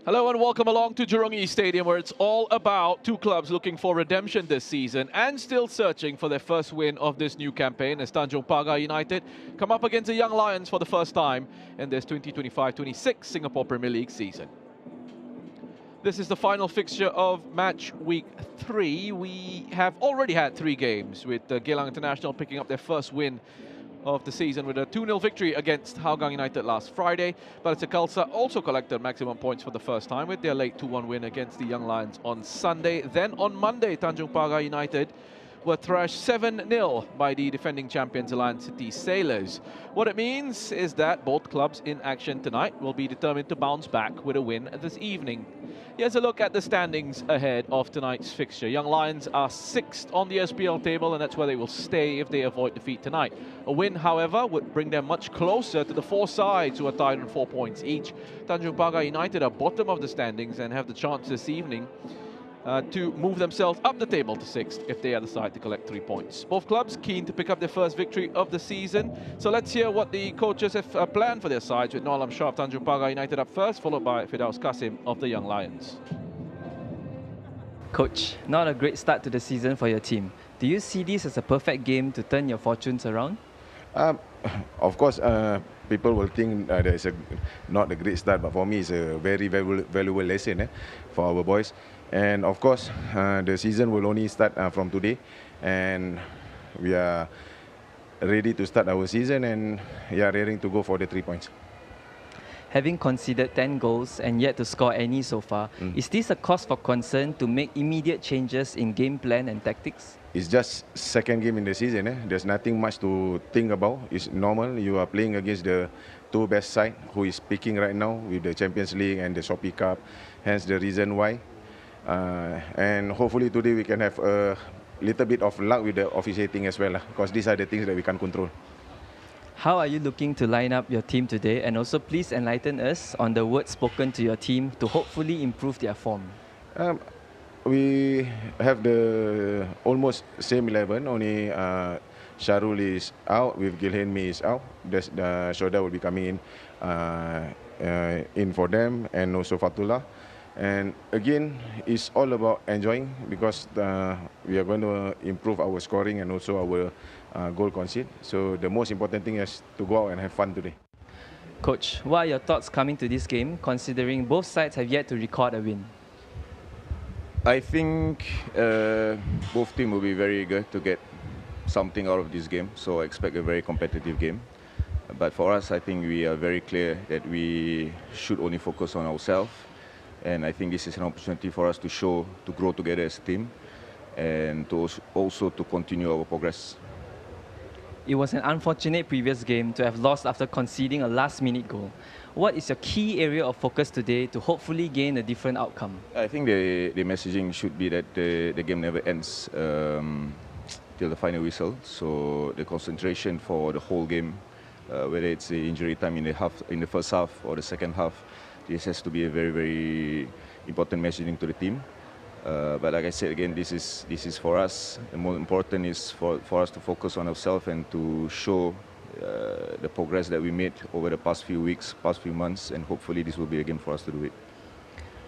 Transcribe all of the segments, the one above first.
Hello and welcome along to Jurong East Stadium, where it's all about two clubs looking for redemption this season and still searching for their first win of this new campaign as Tanjong Pagar United come up against the Young Lions for the first time in this 2025-26 Singapore Premier League season. This is the final fixture of match week 3. We have already had 3 games, with Geylang International picking up their first win of the season with a 2-0 victory against Hougang United last Friday. Ballester Khalsa also collected maximum points for the first time with their late 2-1 win against the Young Lions on Sunday. Then on Monday, Tanjong Pagar United were thrashed 7-0 by the defending champions Alliance City Sailors. What it means is that both clubs in action tonight will be determined to bounce back with a win this evening. Here's a look at the standings ahead of tonight's fixture. Young Lions are 6th on the SPL table, and that's where they will stay if they avoid defeat tonight. A win, however, would bring them much closer to the 4 sides who are tied on 4 points each. Tanjong Pagar United are bottom of the standings and have the chance this evening to move themselves up the table to 6th if they are the side to collect 3 points. Both clubs keen to pick up their first victory of the season. So let's hear what the coaches have planned for their sides, with Noel Shah of Tanjong Pagar United up first, followed by Firdaus Qasim of the Young Lions. Coach, not a great start to the season for your team. Do you see this as a perfect game to turn your fortunes around? Of course, people will think that it's not a great start, but for me, it's a very valuable lesson for our boys. And of course, the season will only start from today, and we are ready to start our season, and we are ready to go for the 3 points. Having conceded 10 goals and yet to score any so far, is this a cause for concern to make immediate changes in game plan and tactics? It's just second game in the season. There's nothing much to think about. It's normal. You are playing against the 2 best side who is peaking right now with the Champions League and the Shopee Cup. Hence the reason why. And hopefully today we can have a little bit of luck with the officiating as well, because these are the things that we can control. How are you looking to line up your team today? And also please enlighten us on the words spoken to your team to hopefully improve their form. We have the almost same 11, only Sharul is out, with Gilhenmi is out. The Shoda will be coming in for them, and also Fatullah. And again, it's all about enjoying, because we are going to improve our scoring and also our goal concede. So the most important thing is to go out and have fun today. Coach, what are your thoughts coming to this game, considering both sides have yet to record a win? I think both teams will be very eager to get something out of this game, so I expect a very competitive game. But for us, I think we are very clear that we should only focus on ourselves. And I think this is an opportunity for us to show, to grow together as a team, and to also to continue our progress. It was an unfortunate previous game to have lost after conceding a last-minute goal. What is your key area of focus today to hopefully gain a different outcome? I think the messaging should be that the game never ends till the final whistle. So the concentration for the whole game, whether it's the injury time in the first half or the second half, this has to be a very important messaging to the team. But like I said again, this is for us. The most important is for us to focus on ourselves and to show the progress that we made over the past few weeks, past few months, and hopefully this will be a game for us to do it.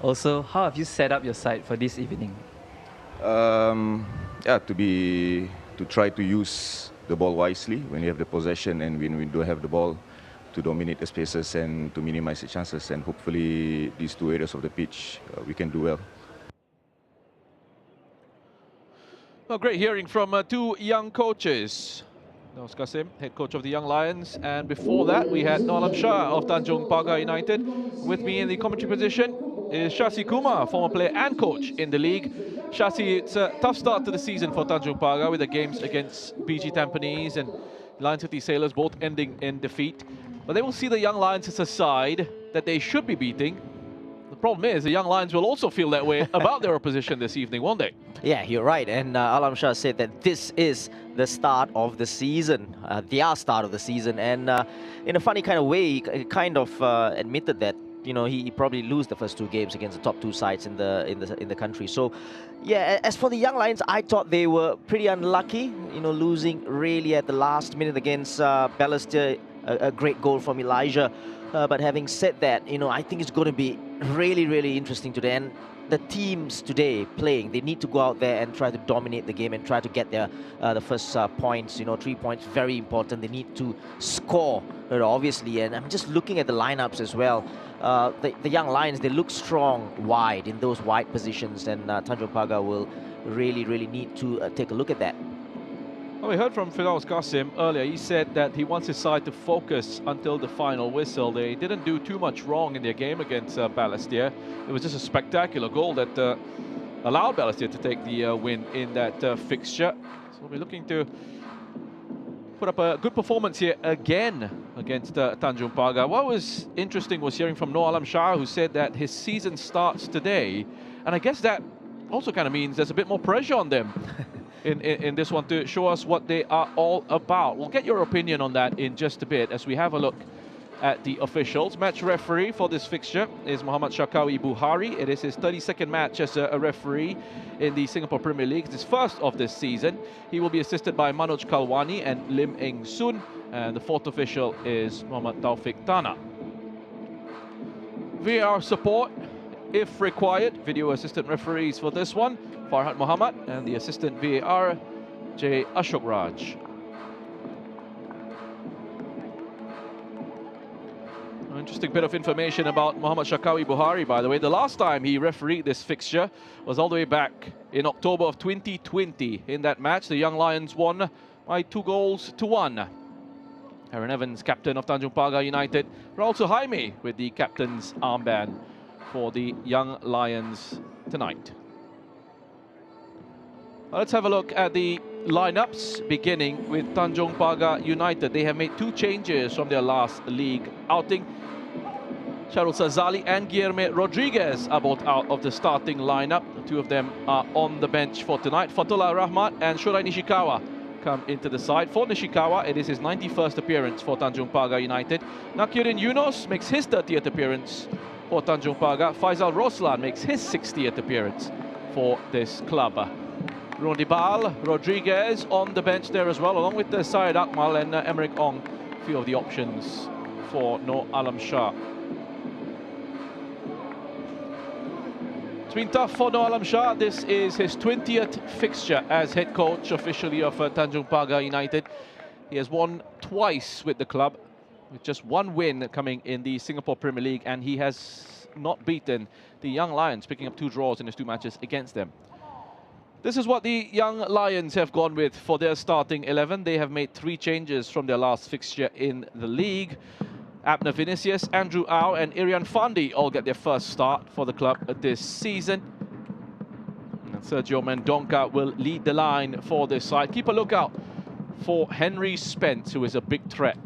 Also, how have you set up your side for this evening? Yeah, to try to use the ball wisely when you have the possession, and when we don't have the ball, to dominate the spaces and to minimize the chances. And hopefully these 2 areas of the pitch we can do well. Well, great hearing from 2 young coaches. Firdaus Qasim, head coach of the Young Lions, and before that we had Noel Shah of Tanjong Pagar United. With me in the commentary position is Shasi Kumar, former player and coach in the league. Shasi, it's a tough start to the season for Tanjong Pagar, with the games against BG Tampines and Lion City Sailors both ending in defeat. But they will see the Young Lions as a side that they should be beating. The problem is the Young Lions will also feel that way about their opposition this evening, won't they? Yeah, you're right. And Alam Shah said that this is the start of the season, their start of the season. And in a funny kind of way, he kind of admitted that, you know, he probably lose the first 2 games against the top 2 sides in the country. So, yeah, as for the Young Lions, I thought they were pretty unlucky, you know, losing really at the last minute against Ballester, a great goal from Elijah. But having said that, you know, I think it's going to be really, really interesting today. And the teams today playing, they need to go out there and try to dominate the game and try to get their the first points. 3 points, very important. They need to score, obviously. And I'm just looking at the lineups as well. The young Lions, they look strong wide in those wide positions, and Tanjong Pagar will really, really need to take a look at that. Well, we heard from Firdaus Qasim earlier. He said that he wants his side to focus until the final whistle. They didn't do too much wrong in their game against Balestier. It was just a spectacular goal that allowed Balestier to take the win in that fixture. So we're looking to put up a good performance here again against Tanjong Pagar. What was interesting was hearing from Noor Alam Shah, who said that his season starts today. And I guess that also kind of means there's a bit more pressure on them in this one to show us what they are all about. We'll get your opinion on that in just a bit as we have a look at the officials. Match referee for this fixture is Muhammad Shakawi Buhari. It is his 32nd match as a referee in the Singapore Premier League. It's his first of this season. He will be assisted by Manoj Kalwani and Lim Eng Soon. And the fourth official is Muhammad Taufik Tana. VAR support, if required. Video assistant referees for this one, Farhat Muhammad, and the assistant VAR, J. Ashok Raj. An interesting bit of information about Muhammad Shakawi Buhari, by the way. The last time he refereed this fixture was all the way back in October of 2020. In that match, the Young Lions won by 2-1. Aaron Evans, captain of Tanjong Pagar United. Raul Suhaimi with the captain's armband for the Young Lions tonight. Let's have a look at the lineups, beginning with Tanjong Pagar United. They have made 2 changes from their last league outing. Sharul Sazali and Guillermo Rodriguez are both out of the starting lineup. The 2 of them are on the bench for tonight. Fatullah Rahmat and Shurai Nishikawa come into the side. For Nishikawa, it is his 91st appearance for Tanjong Pagar United. Nakiuddin Yunos makes his 30th appearance for Tanjong Pagar. Faisal Roslan makes his 60th appearance for this club. Rondibal, Rodriguez on the bench there as well, along with Syed Akmal and Emmerich Ong, a few of the options for Noor Alam Shah. It's been tough for Noor Alam Shah. This is his 20th fixture as head coach officially of Tanjong Pagar United. He has won twice with the club, with just 1 win coming in the Singapore Premier League, and he has not beaten the Young Lions, picking up 2 draws in his 2 matches against them. This is what the Young Lions have gone with for their starting 11. They have made 3 changes from their last fixture in the league. Abner Vinicius, Andrew Au and Irian Fandi all get their first start for the club this season. And Sergio Mendonca will lead the line for this side. Keep a lookout for Henry Spence, who is a big threat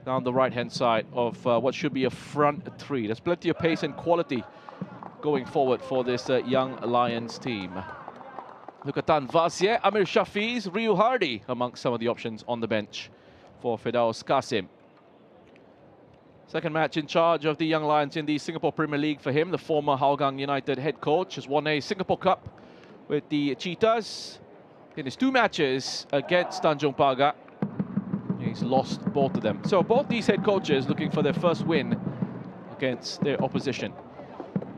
down the right-hand side of what should be a front 3. There's plenty of pace and quality going forward for this Young Lions team. Lukatan Vasier, Amir Shafiz, Ryu Hardy amongst some of the options on the bench for Firdaus Qasim. Second match in charge of the Young Lions in the Singapore Premier League for him. The former Hougang United head coach has won a Singapore Cup with the Cheetahs in his 2 matches against Tanjong Pagar. He's lost both of them. So both these head coaches looking for their first win against their opposition.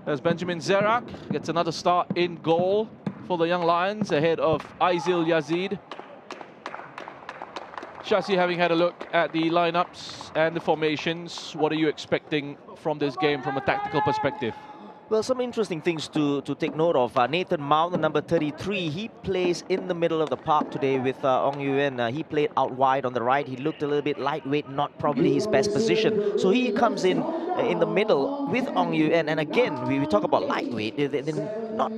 As Benjamin Zerak gets another start in goal for the Young Lions ahead of Aizil Yazid. Shasi, having had a look at the lineups and the formations, what are you expecting from this game from a tactical perspective? Well, some interesting things to take note of. Nathan Mount, the number 33, he plays in the middle of the park today with Ong Yuen. He played out wide on the right. He looked a little bit lightweight, not probably his best position. So he comes in the middle with Ong Yuen. And again, we talk about lightweight. They're not...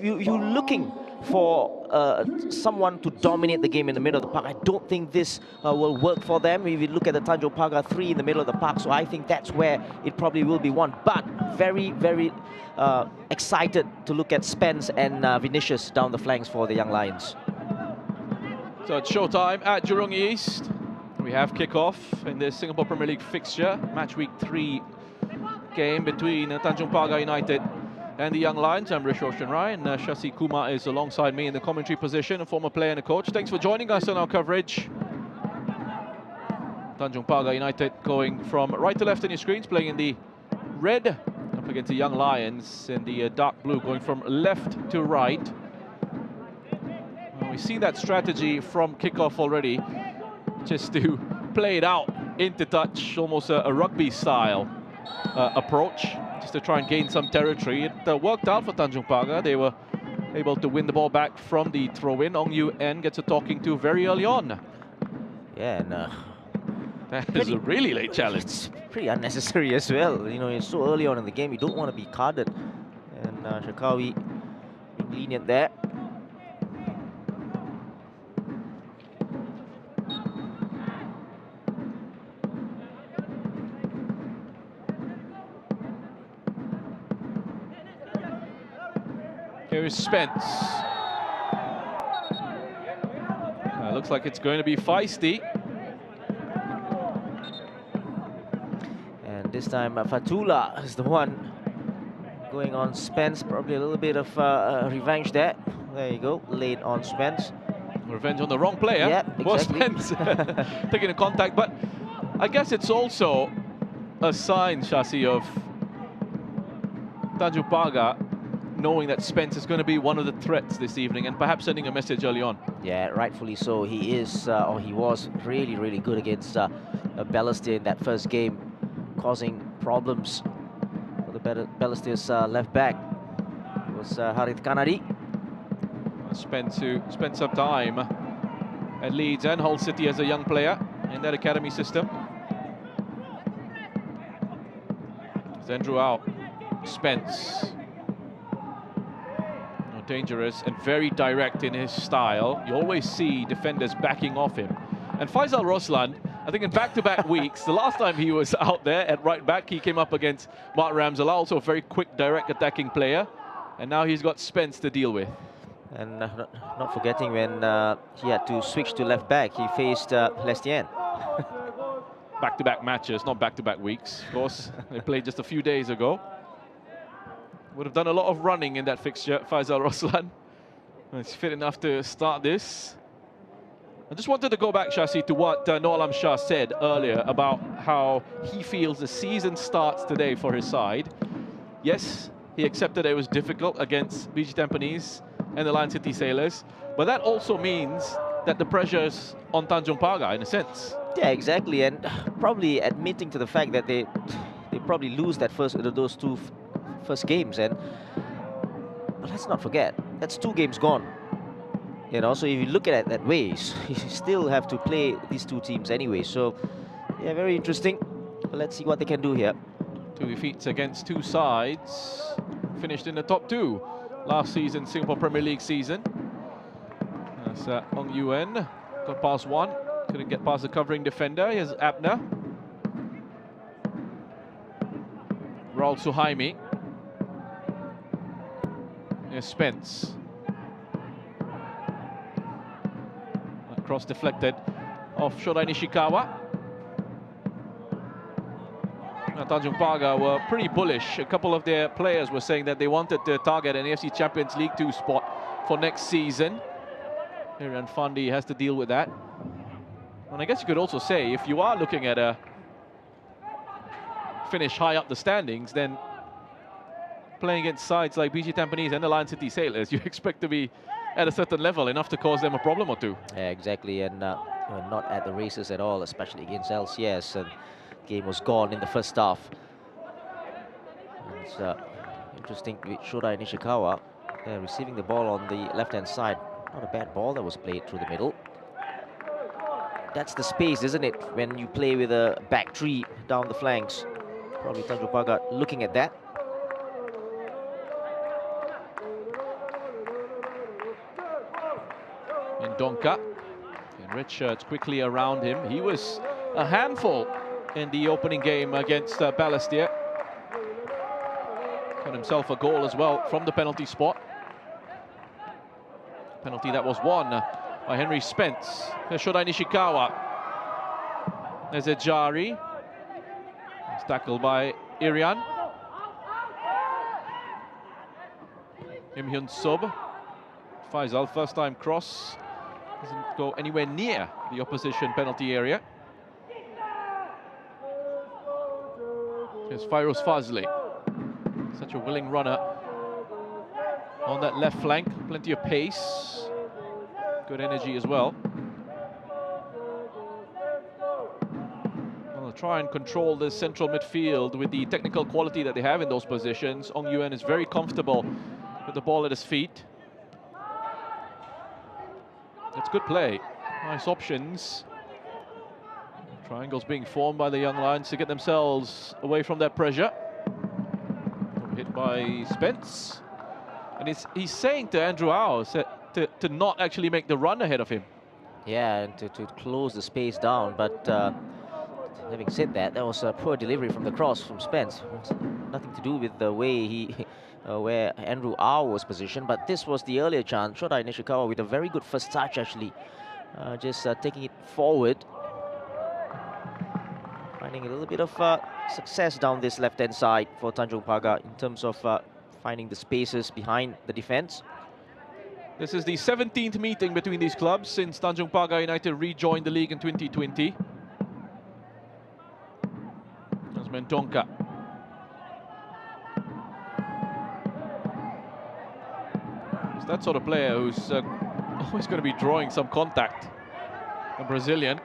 You're looking for someone to dominate the game in the middle of the park. I don't think this will work for them. If you look at the Tanjong Pagar 3 in the middle of the park, so I think that's where it probably will be won. But very, very excited to look at Spence and Vinicius down the flanks for the Young Lions. So it's showtime at Jurong East. We have kickoff in the Singapore Premier League fixture, match week 3 game between Tanjong Pagar United and the Young Lions. I'm Rish Roshan Rai, and Shasi Kumar is alongside me in the commentary position, a former player and a coach. Thanks for joining us on our coverage. Tanjong Pagar United going from right to left on your screens, playing in the red against the Young Lions in the dark blue, going from left to right. Well, we've seen that strategy from kickoff already, just to play it out into touch, almost a rugby style approach, just to try and gain some territory. It worked out for Tanjong Pagar. They were able to win the ball back from the throw-in. Ong Yuen gets a talking to very early on. Yeah, and That is a really late challenge. it's pretty unnecessary as well. You know, it's so early on in the game, you don't want to be carded. And Shakawi being lenient there. Here is Spence. Looks like it's going to be feisty. And this time Fatula is the one going on Spence. Probably a little bit of revenge there. There you go, late on Spence. Revenge on the wrong player. Yeah, Was exactly. Spence taking a contact, but I guess it's also a sign, Shasi, of Tanjong Pagar knowing that Spence is going to be one of the threats this evening, and perhaps sending a message early on. Yeah, rightfully so. He is, or he was really, really good against Balestier in that first game, causing problems for the Balestier's left back. It was Harith Kanadi. Spence, who spent some time at Leeds and Hull City as a young player in that academy system. Andrew out. Spence. Dangerous and very direct in his style. You always see defenders backing off him. And Faisal Roslan, I think in back-to-back weeks, the last time he was out there at right back, he came up against Mark Ramsala, also a very quick, direct attacking player. And now he's got Spence to deal with. And not forgetting when he had to switch to left back, he faced Lestien. Back-to-back matches, not back-to-back weeks, of course. They played just a few days ago. Would have done a lot of running in that fixture, Faisal Roslan. He's fit enough to start this. I just wanted to go back, Shasi, to what Noor Alam Shah said earlier about how he feels the season starts today for his side. Yes, he accepted it was difficult against BG Tampines and the Lion City Sailors, but that also means that the pressure's on Tanjong Pagar in a sense. Yeah, exactly, and probably admitting to the fact that they probably lose those two first games, but let's not forget, that's 2 games gone. You know, so if you look at it that way, you still have to play these 2 teams anyway. So, yeah, very interesting. But let's see what they can do here. 2 defeats against 2 sides. Finished in the top 2 last season, Singapore Premier League season. That's Ong Yuen. Got past one. Couldn't get past the covering defender. Here's Abner. Raul Suhaimi. Here's Spence. Cross deflected off Shodai Nishikawa. Now, Tanjong Pagar were pretty bullish. A couple of their players were saying that they wanted to target an AFC Champions League 2 spot for next season. Irian Fandi has to deal with that. And I guess you could also say, if you are looking at a finish high up the standings, then playing against sides like BG Tampines and the Lion City Sailors, you expect to be at a certain level, enough to cause them a problem or 2. Yeah, exactly, and not at the races at all, especially against LCS. And game was gone in the first half. And it's interesting with Shodai Nishikawa receiving the ball on the left-hand side. Not a bad ball that was played through the middle. That's the space, isn't it, when you play with a back 3 down the flanks. Probably Tanjong Pagar looking at that. In Donka, and Richards quickly around him. He was a handful in the opening game against Balestier. Got himself a goal as well from the penalty spot. Penalty that was won by Henry Spence. There's Shodai Nishikawa. There's a Jari. It's tackled by Irian. Im Hyun Sub. Faisal, first time cross. Doesn't go anywhere near the opposition penalty area. Here's Fairoz Fazli. Such a willing runner on that left flank. Plenty of pace. Good energy as well. Well, they'll try and control the central midfield with the technical quality that they have in those positions. Ong Yuen is very comfortable with the ball at his feet. It's good play. Nice options. Triangles being formed by the young Lions to get themselves away from that pressure. Hit by Spence. And he's saying to Andrew Au to not actually make the run ahead of him. Yeah, and to close the space down. But having said that, that was a poor delivery from the cross from Spence. Nothing to do with the way where Andrew Au was positioned. But this was the earlier chance. Shodai Nishikawa with a very good first touch, actually. Just taking it forward. Finding a little bit of success down this left-hand side for Tanjong Pagar in terms of finding the spaces behind the defense. This is the 17th meeting between these clubs since Tanjong Pagar United rejoined the league in 2020. That's Mendonca. It's that sort of player who's always going to be drawing some contact. A Brazilian.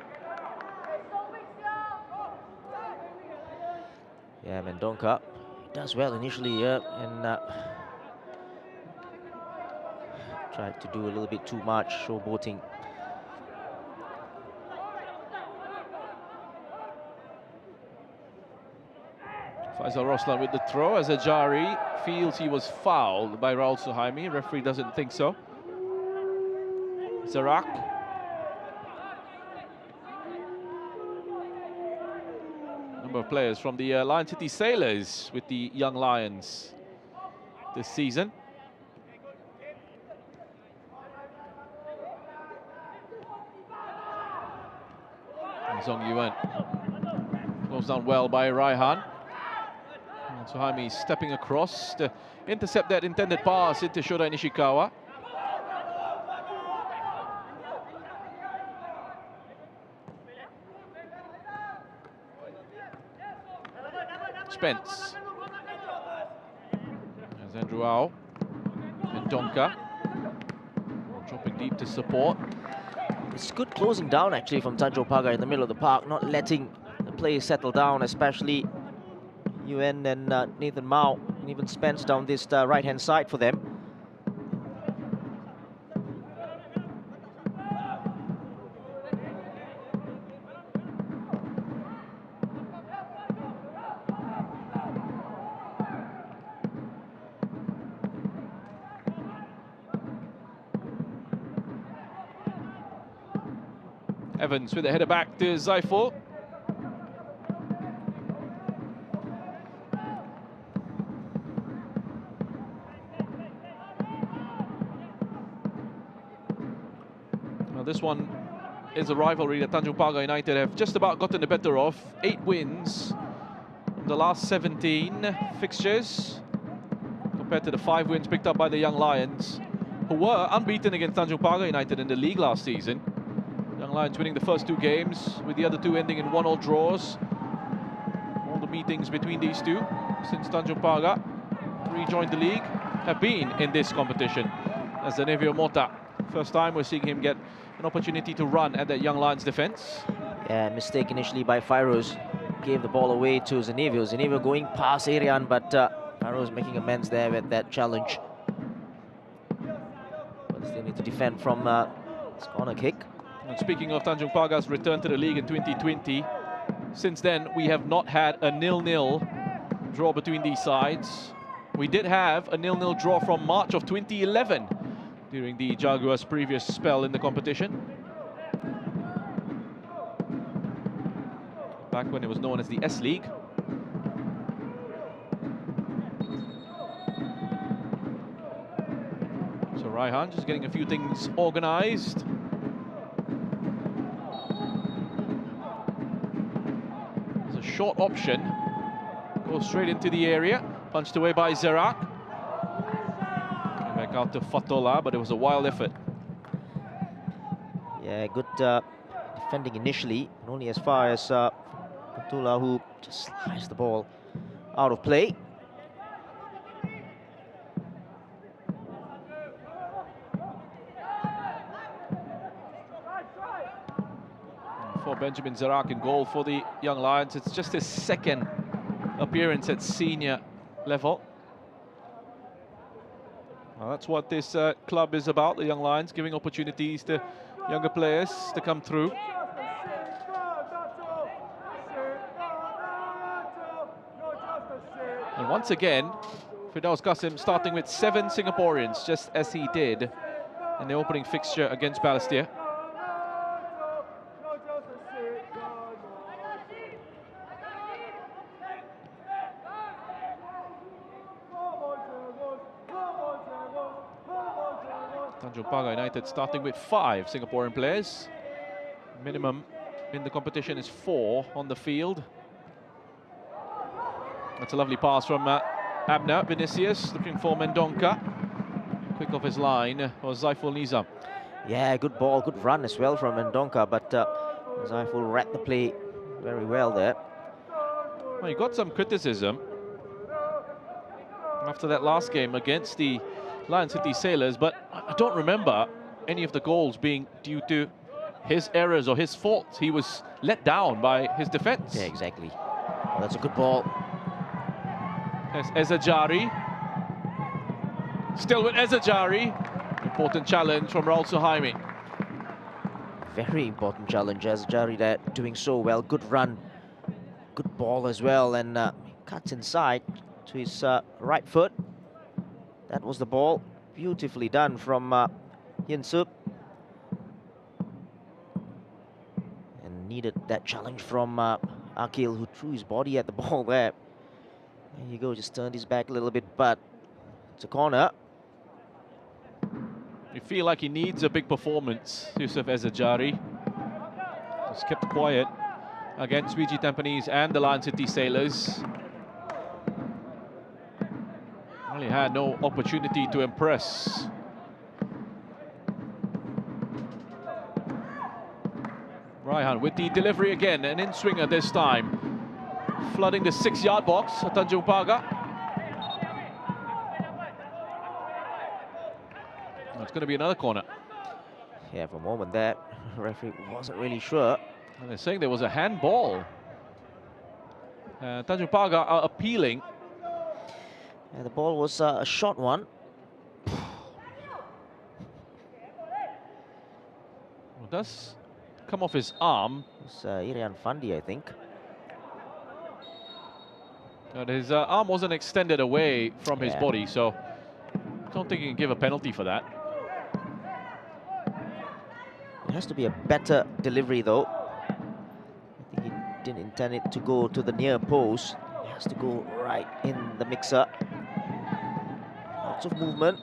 Yeah, Mendonca does well initially here and tried to do a little bit too much, showboating. Faisal Roslan with the throw as Ajari feels he was fouled by Raul Suhaimi. Referee doesn't think so. Zarak. Number of players from the Lion City Sailors with the young Lions this season. Zhong Yuan closed down well by Raihan. And Suhaimi stepping across to intercept that intended pass into Shodai Nishikawa. Spence. There's Andrew Au. And Donka. Dropping deep to support. It's good closing down actually from Tanjong Pagar in the middle of the park, not letting the play settle down, especially Yuen and Nathan Mao, and even Spence down this right-hand side for them. Evans with a header back to Zaiful. Now this one is a rivalry that Tanjong Pagar United have just about gotten the better of. 8 wins from the last 17 fixtures compared to the 5 wins picked up by the Young Lions, who were unbeaten against Tanjong Pagar United in the league last season. Young Lions winning the first 2 games, with the other 2 ending in 1-1 draws. All the meetings between these two since Tanjong Pagar rejoined the league have been in this competition. As Zanevio Mota, first time we're seeing him get an opportunity to run at that Young Lions defense. Yeah, mistake initially by Fairouz. Gave the ball away to Zanevio. Zanevio going past Arian, but Fairouz making amends there with that challenge. But they still need to defend from this corner kick. And speaking of Tanjong Pagar's return to the league in 2020, since then we have not had a 0-0 draw between these sides. We did have a 0-0 draw from March of 2011 during the Jaguars' previous spell in the competition. Back when it was known as the S-League. So Raihan just getting a few things organized. Short option, goes straight into the area, punched away by Zerak. Came back out to Fatola, but it was a wild effort. Yeah, good defending initially, and only as far as Fatola, who just sliced the ball out of play. Benjamin Zarak in goal for the Young Lions. It's just his second appearance at senior level. Well, that's what this club is about, the Young Lions, giving opportunities to younger players to come through. And once again, Firdaus Qasim starting with 7 Singaporeans, just as he did in the opening fixture against Balestier. Tanjong Pagar United starting with 5 Singaporean players. Minimum in the competition is 4 on the field. That's a lovely pass from Abner. Vinicius looking for Mendonca. Quick off his line was Zaiful Nizam. Yeah, good ball, good run as well from Mendonca, but Zaiful read the play very well there. Well, he got some criticism after that last game against the Lion City Sailors, but I don't remember any of the goals being due to his errors or his faults. He was let down by his defense. Yeah, exactly. Oh, that's a good ball. There's Ezajari. Still with Ezajari. Important challenge from Raul Suhaimi. Very important challenge. Ezajari there doing so well. Good run. Good ball as well. And cuts inside to his right foot. That was the ball. Beautifully done from Yin Sup. And needed that challenge from Akil, who threw his body at the ball there. There you go, just turned his back a little bit, but it's a corner. You feel like he needs a big performance, Yusuf Ezajari. He's kept quiet against VG Tampines and the Lion City Sailors. Really had no opportunity to impress. Raihan with the delivery again, an in-swinger this time. Flooding the 6-yard box at Tanjong Pagar. It's going to be another corner. Yeah, for a moment there, the referee wasn't really sure. And they're saying there was a handball. Tanjong Pagar are appealing. Yeah, the ball was a short one. It does come off his arm. It's Irian Fandi, I think. But his arm wasn't extended away from his body, so I don't think he can give a penalty for that. It has to be a better delivery, though. I think he didn't intend it to go to the near post. It has to go right in the mixer. Lots of movement.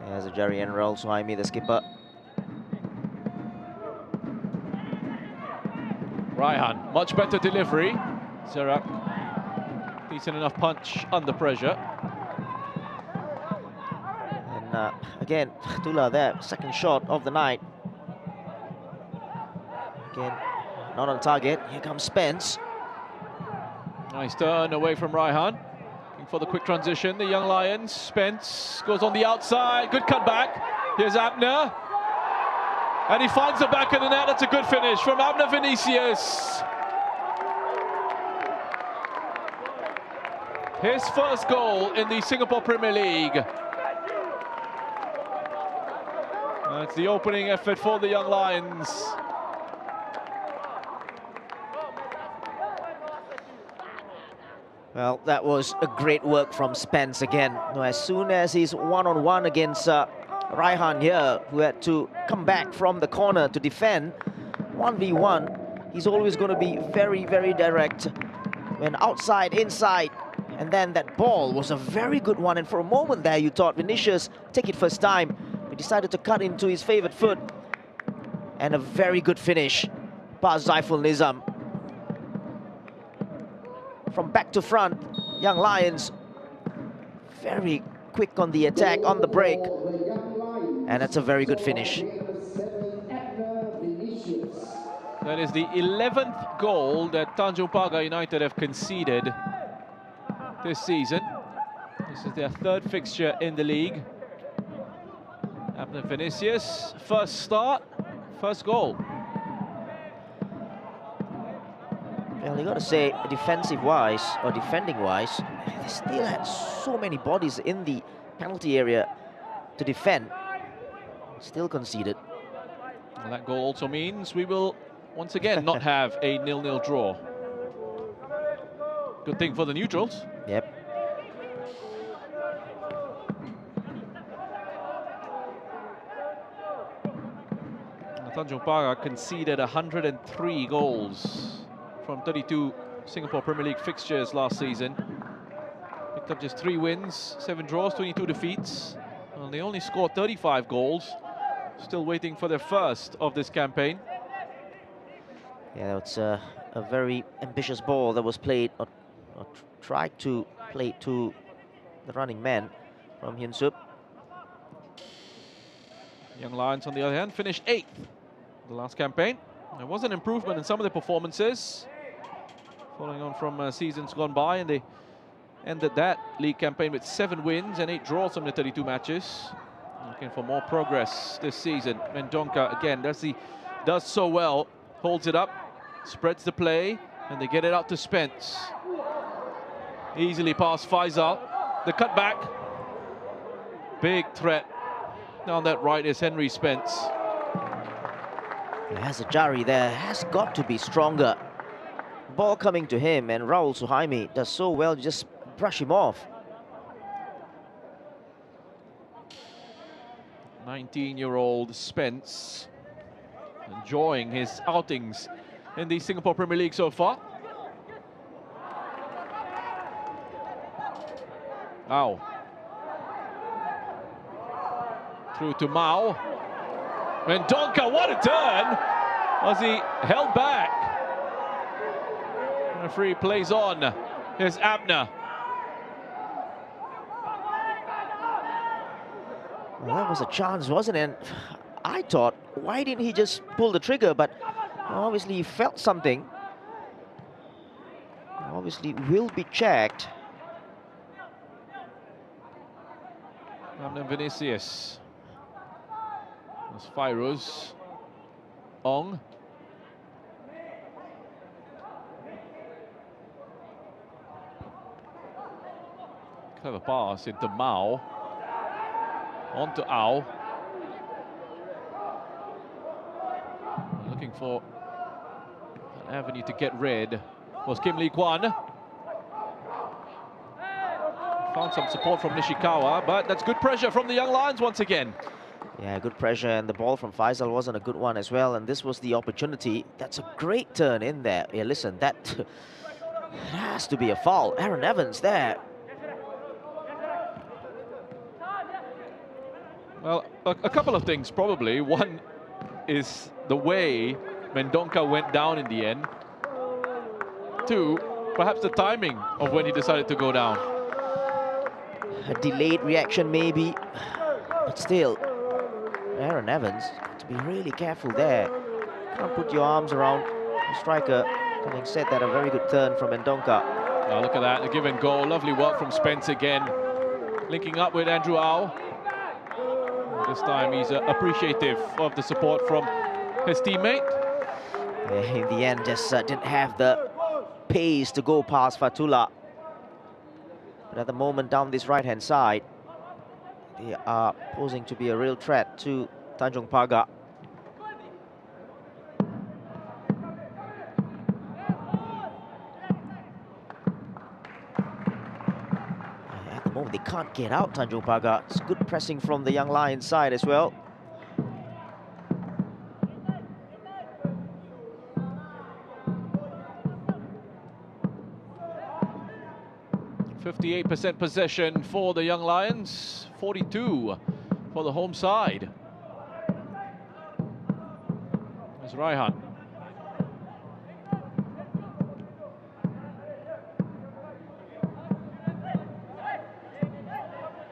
There's a Jerry and Raul Suhaimi, the skipper. Raihan, much better delivery. Zarak, decent enough punch under pressure. And again, Tula there, second shot of the night. Again, not on target. Here comes Spence. Nice turn away from Raihan. Looking for the quick transition. The Young Lions. Spence goes on the outside. Good cutback. Here's Abner. And he finds the back of the net. That's a good finish from Abner Vinicius. His first goal in the Singapore Premier League. That's the opening effort for the Young Lions. Well, that was a great work from Spence again. As soon as he's one-on-one against Raihan here, who had to come back from the corner to defend, 1v1, he's always going to be very, very direct. When outside, inside, and then that ball was a very good one. And for a moment there, you thought Vinicius take it first time. He decided to cut into his favorite foot. And a very good finish by Zaiful Nizam. From back to front, Young Lions very quick on the attack, on the break. And that's a very good finish. That is the 11th goal that Tanjong Pagar United have conceded this season. This is their third fixture in the league. Abner Vinicius, first start, first goal. Well, you got to say, defensive-wise or defending-wise, they still had so many bodies in the penalty area to defend. Still conceded. And that goal also means we will once again not have a 0-0 draw. Good thing for the neutrals. Yep. Tanjong Pagar conceded 103 goals from 32 Singapore Premier League fixtures last season. Picked up just 3 wins, 7 draws, 22 defeats. Well, they only scored 35 goals. Still waiting for their first of this campaign. Yeah, it's a very ambitious ball that was played, or tried to play to the running man from Hyun Sup. Young Lions, on the other hand, finished 8th the last campaign. There was an improvement in some of the performances, following on from seasons gone by, and they ended that league campaign with 7 wins and 8 draws from the 32 matches. Looking for more progress this season. Mendonca, again, does so well, holds it up, spreads the play, and they get it out to Spence. Easily past Faisal. The cutback. Big threat. Down that right is Henry Spence. Has a Jari there, has got to be stronger. Ball coming to him, and Raul Suhaimi does so well, just brush him off. 19-year-old Spence enjoying his outings in the Singapore Premier League so far. Ow. Through to Mao. Mendonca, what a turn! Was he held back? Referee plays on. Here's Abner. Well, that was a chance, wasn't it? And I thought, why didn't he just pull the trigger? But obviously he felt something. Obviously will be checked. Abner Vinicius. There's Fairuz. Ong. Clever pass into Mao. On to Ao. Looking for an avenue to get rid was Kim Lee Kwan. Found some support from Nishikawa, but that's good pressure from the Young Lions once again. Yeah, good pressure, and the ball from Faisal wasn't a good one as well, and this was the opportunity. That's a great turn in there. Yeah, listen, that has to be a foul. Aaron Evans there. Well, a couple of things probably. One is the way Mendonca went down in the end. 2, perhaps the timing of when he decided to go down. A delayed reaction maybe, but still, Aaron Evans got to be really careful there. Can't put your arms around the striker. Having said that, a very good turn from Mendonca. Oh, look at that, the give and go. Lovely work from Spence again. Linking up with Andrew Au. This time he's appreciative of the support from his teammate. Yeah, in the end, just didn't have the pace to go past Fatullah. But at the moment, down this right-hand side, they are posing to be a real threat to Tanjong Pagar. At the moment, they can't get out, Tanjong Pagar. It's good pressing from the Young Lions side as well. %58 possession for the Young Lions, 42 for the home side. There's Raihan.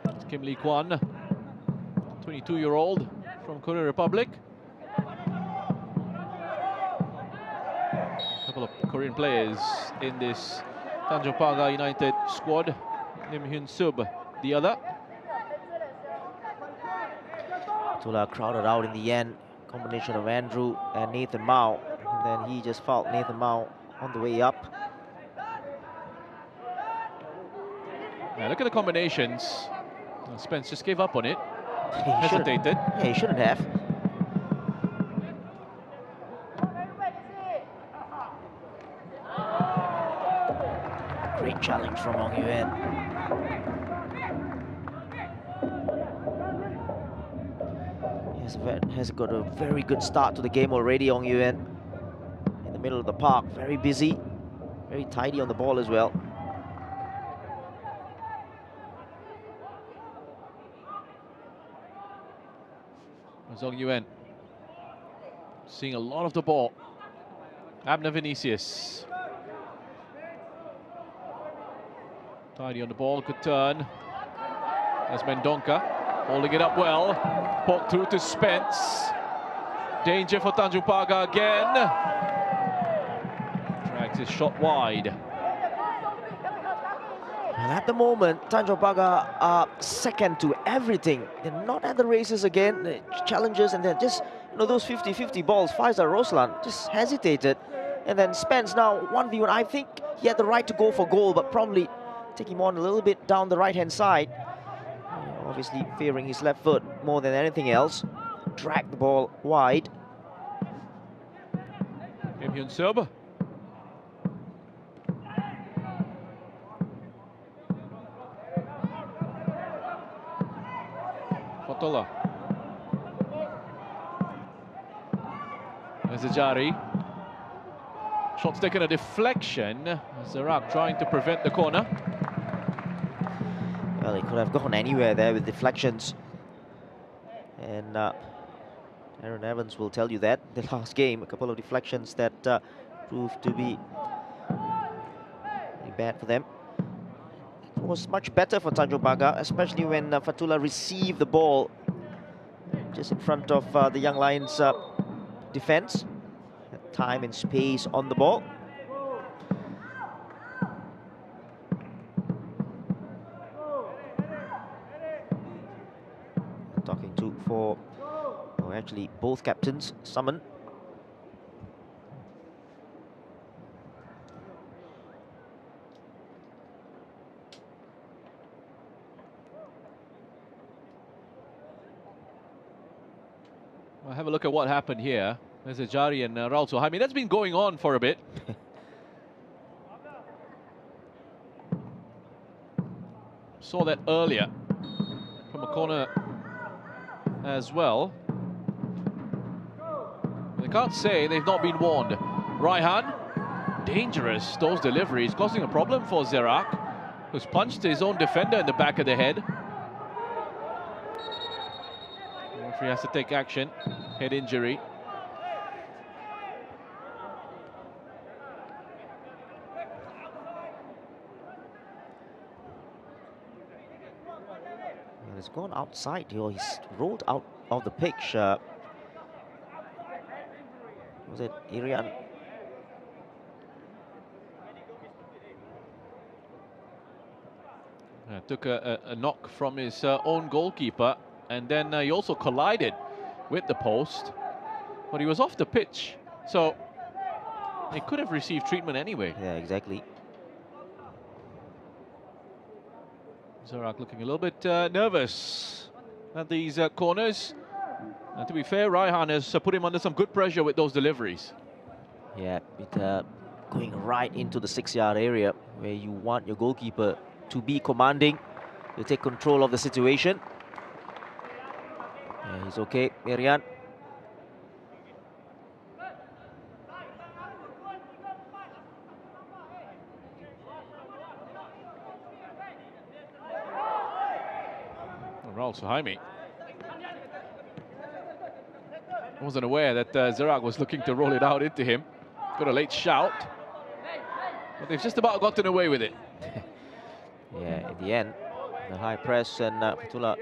It's Kim Lee Kwan, 22-year-old from Korea Republic. A couple of Korean players in this Tanjong Pagar United squad. Lim Hyun Sub, the other. Tula crowded out in the end. Combination of Andrew and Nathan Mao. And then he just fouled Nathan Mao on the way up. Yeah, look at the combinations. Spence just gave up on it. He Hesitated. Yeah, he shouldn't have. Great challenge from Ong Yuen. Has got a very good start to the game already, Ong Yuen. In the middle of the park, very busy, very tidy on the ball as well. Ong Yuen seeing a lot of the ball. Abner Vinicius. Tidy on the ball, good turn. There's Mendonca, holding it up well. Poked through to Spence. Danger for Tanjong Pagar again. Drags his shot wide. And at the moment, Tanjong Pagar are second to everything. They're not at the races again, the challenges, and then just, those 50-50 balls. Faisal Roslan just hesitated. And then Spence now 1v1. I think he had the right to go for goal, but probably take him on a little bit down the right-hand side. Obviously favoring his left foot more than anything else. Drag the ball wide. Kim Hyun Sub. Fotola. There's Ajari. Shot's taken a deflection. Zerak trying to prevent the corner. Well, he could have gone anywhere there with deflections. And Aaron Evans will tell you that. The last game, a couple of deflections that proved to be really bad for them. It was much better for Tanjong Pagar, especially when Fatullah received the ball just in front of the Young Lions defense. Time and space on the ball. Talking to actually both captains summoned. Well, have a look at what happened here. There's Ajari and Raul Suhaimi. That's been going on for a bit. Saw that earlier from a corner as well. They can't say they've not been warned. Raihan, dangerous, those deliveries, causing a problem for Zerak, who's punched his own defender in the back of the head. The referee has to take action, head injury. He's gone outside here. He's rolled out of the pitch. Was it Irian? Took a knock from his own goalkeeper, and then he also collided with the post, but he was off the pitch, so he could have received treatment anyway. Yeah, exactly. Zerak looking a little bit nervous at these corners. And to be fair, Raihan has put him under some good pressure with those deliveries. Yeah, going right into the 6-yard area where you want your goalkeeper to be commanding, to take control of the situation. Yeah, he's okay, Mirian. Raul Suhaimi. I wasn't aware that Zerak was looking to roll it out into him. Got a late shout, but they've just about gotten away with it. Yeah, in the end, the high press and Fatullah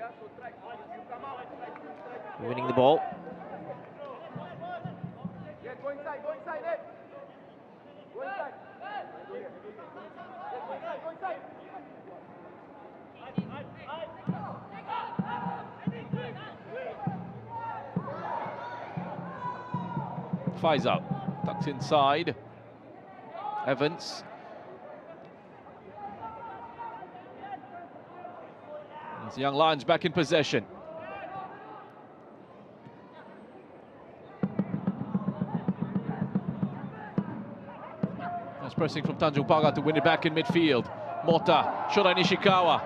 winning the ball. Faisal tucks inside. Evans. These Young Lions back in possession. That's pressing from Tanjong Pagar to win it back in midfield. Mota, Shorai Nishikawa.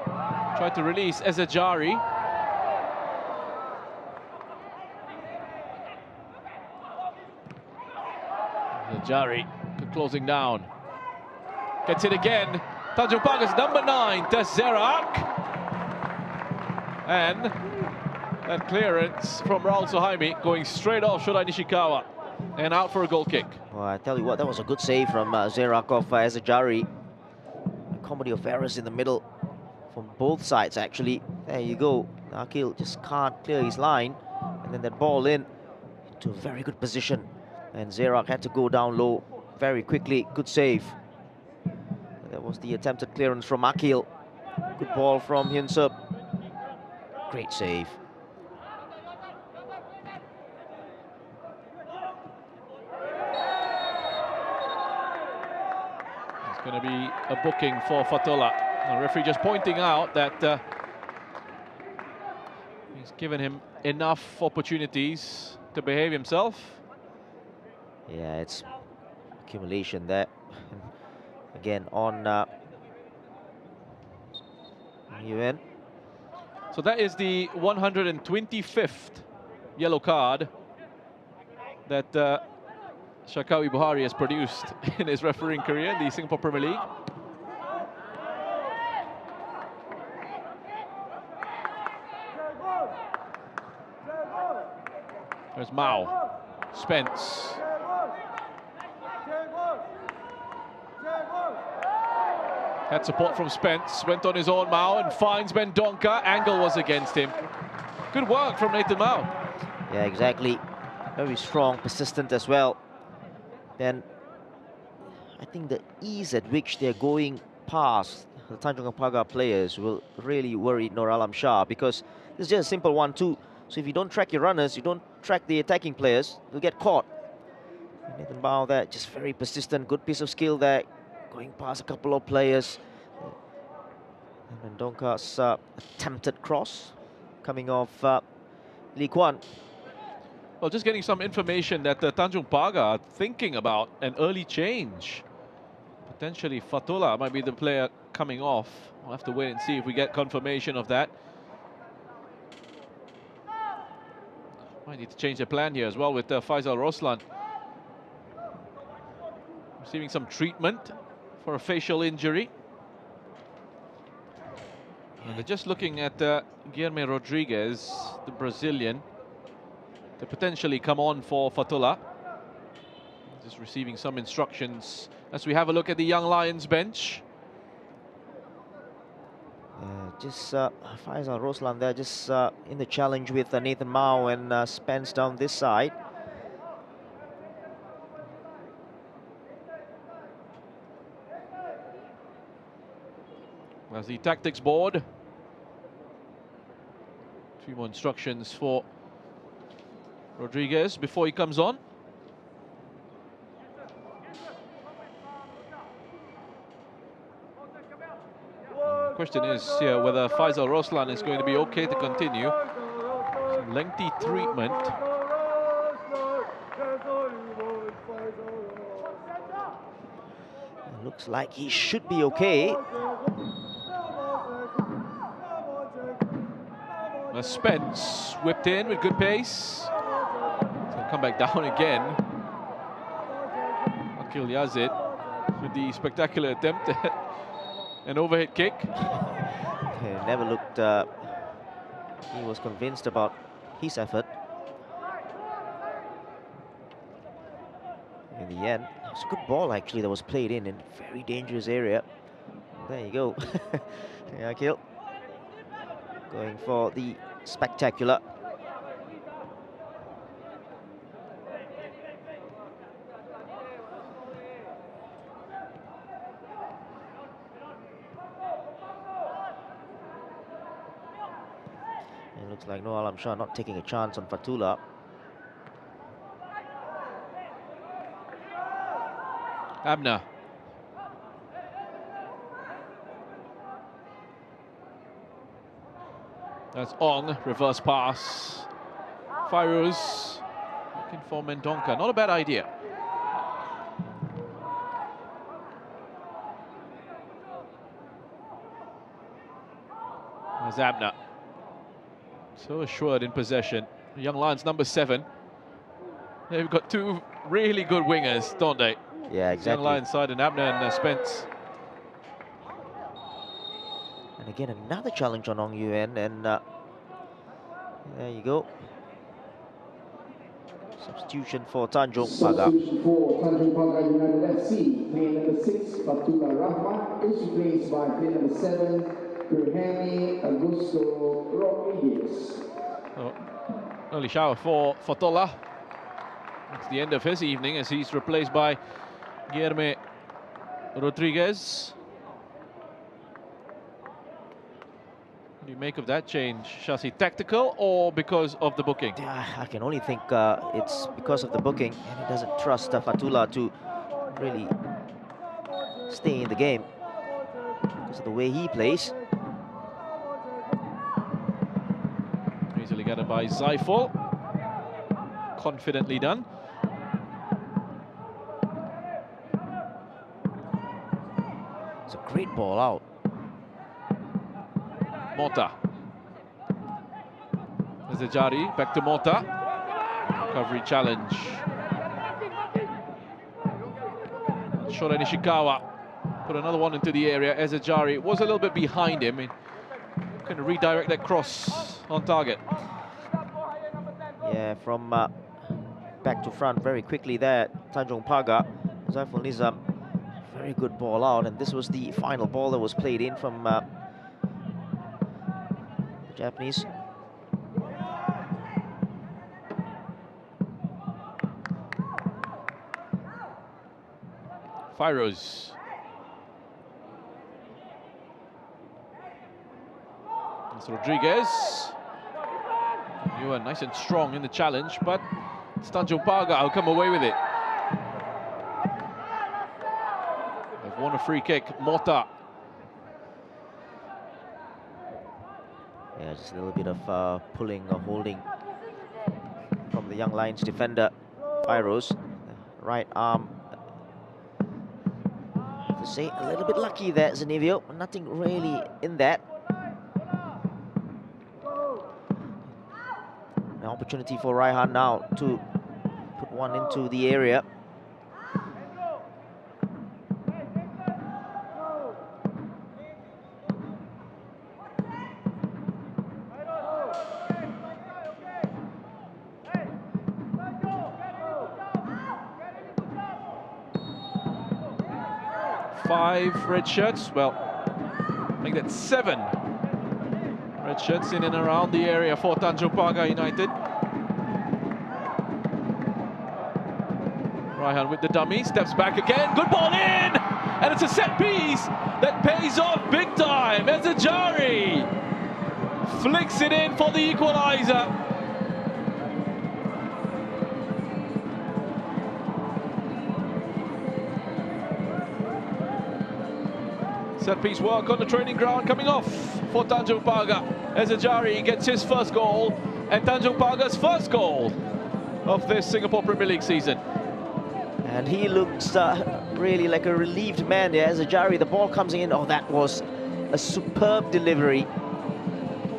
Tried to release Ezejari. Ezejari closing down. Gets it again. Tanjong Pagar's number 9, Zerak. And that clearance from Raul Suhaimi going straight off Shorai Nishikawa and out for a goal kick. Well, I tell you what, that was a good save from Zerak of Ezejari. A comedy of errors in the middle from both sides, actually. There you go. Akil just can't clear his line. And then that ball in to a very good position. And Zerak had to go down low very quickly. Good save. And that was the attempted clearance from Akil. Good ball from Hyun Sup. Great save. It's going to be a booking for Fatullah. The referee just pointing out that he's given him enough opportunities to behave himself. Yeah, it's accumulation there. Again on UN. So that is the 125th yellow card that Shakawi Buhari has produced in his refereeing career in the Singapore Premier League. There's Mao, Spence. Had support from Spence, went on his own, Mao, and finds Mendonca. Angle was against him. Good work from Nathan Mao. Yeah, exactly. Very strong, persistent as well. Then I think the ease at which they're going past the Tanjong Pagar players will really worry Nur Alam Shah, because it's just a simple 1-2. So if you don't track your runners, you don't track the attacking players, you'll get caught. Nathan Mao there, just very persistent, good piece of skill there, going past a couple of players. And Mendonca's attempted cross coming off Lee Kwan. Well, just getting some information that Tanjong Pagar are thinking about an early change. Potentially Fatullah might be the player coming off. We'll have to wait and see if we get confirmation of that. Might need to change the plan here as well with Faisal Roslan receiving some treatment for a facial injury. And they're just looking at Guilherme Rodrigues, the Brazilian, to potentially come on for Fatullah. Just receiving some instructions as we have a look at the Young Lions bench. Faisal Roslan there, just in the challenge with Nathan Mao and Spence down this side. As the tactics board. A few more instructions for Rodrigues before he comes on. The question is here whether Faisal Roslan is going to be okay to continue. Some lengthy treatment. Looks like he should be okay. Spence whipped in with good pace. He'll come back down again. Akil Yazid with the spectacular attempt at an overhead kick. He never looked, he was convinced about his effort. In the end, it's a good ball actually that was played in a very dangerous area. There you go. Yeah, Akil going for the spectacular. like no Alam Shah not taking a chance on Fatullah. Abner. That's Ong, reverse pass. Fairuz looking for Mendonca, not a bad idea. There's Abner. So assured in possession. Young Lions number 7. They've got two really good wingers, don't they? Yeah, exactly. Young Lions side and Abner and Spence. And again, another challenge on Ong Yuen, and there you go. Substitution for Tanjong Pagar. Substitution for Tanjong Pagar United FC. Player number 6, Fatullah Rahman, is replaced by player number 7, Gerhani Augusto Rodriguez. Oh, early shower for Fatullah. It's the end of his evening as he's replaced by Guilherme Rodriguez. What do you make of that change, Shashi? Tactical or because of the booking? Yeah, I can only think it's because of the booking, and he doesn't trust Fatullah to really stay in the game because of the way he plays. Easily gathered by Zaiful. Confidently done. It's a great ball out. Mota. There's Ajari, back to Mota. Recovery challenge. Shora Nishikawa put another one into the area. Ezajari was a little bit behind him. Can redirect that cross on target. Yeah, from back to front very quickly there. Tanjong Pagar. Zaiful Nizam. Very good ball out, and this was the final ball that was played in from the Japanese. Fairuz. It's Rodriguez. You are nice and strong in the challenge, but it's Tanjong Pagar who'll come away with it. They've won a free kick. Mota. Yeah, just a little bit of pulling or holding from the Young Lions defender, Fairuz. Right arm. I have to say, a little bit lucky there, Zanivio. Nothing really in that. An opportunity for Raihan now to put one into the area. Five red shirts, well, I think that's 7 red shirts in and around the area for Tanjong Pagar United. Raihan with the dummy, steps back again, good ball in! And it's a set piece that pays off big time as Ajari flicks it in for the equaliser. Set piece work on the training ground coming off for Tanjong Pagar as Ajari gets his first goal and Tanjong Pagar's first goal of this Singapore Premier League season. And he looks really like a relieved man there as Ajari, the ball comes in. Oh, that was a superb delivery.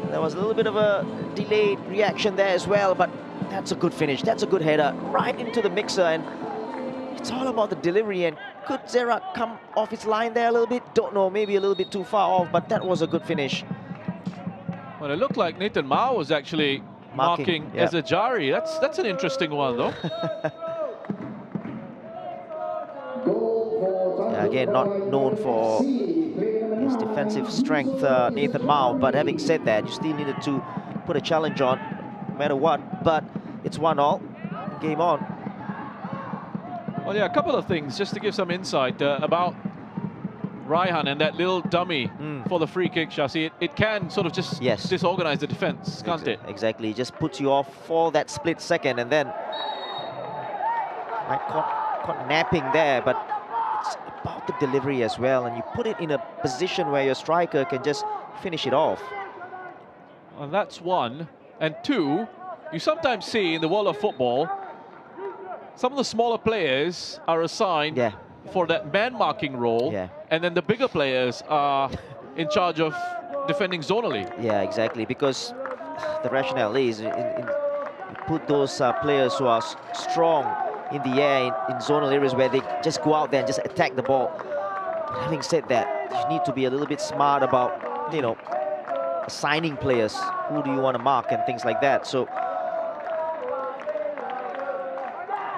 There was a little bit of a delayed reaction there as well, but that's a good finish. That's a good header right into the mixer, and it's all about the delivery. And could Zera come off his line there a little bit? Don't know, maybe a little bit too far off, but that was a good finish. Well, it looked like Nathan Mao was actually marking yeah. Ezajari. That's an interesting one, though. Yeah, again, not known for his defensive strength, Nathan Mao, but having said that, you still needed to put a challenge on, no matter what, but it's 1-1, game on. Well, yeah, a couple of things just to give some insight about Raihan and that little dummy for the free kick, Shashi, it can sort of just Yes. disorganize the defense, can't it? Exactly, it just puts you off for that split second, and then caught napping there, but it's about the delivery as well, and you put it in a position where your striker can just finish it off. Well, that's one. And two, you sometimes see in the world of football, some of the smaller players are assigned for that man-marking role, and then the bigger players are in charge of defending zonally. Yeah, exactly, because the rationale is you put those players who are strong in the air in zonal areas where they just go out there and just attack the ball. But having said that, you need to be a little bit smart about, you know, assigning players. Who do you want to mark and things like that. So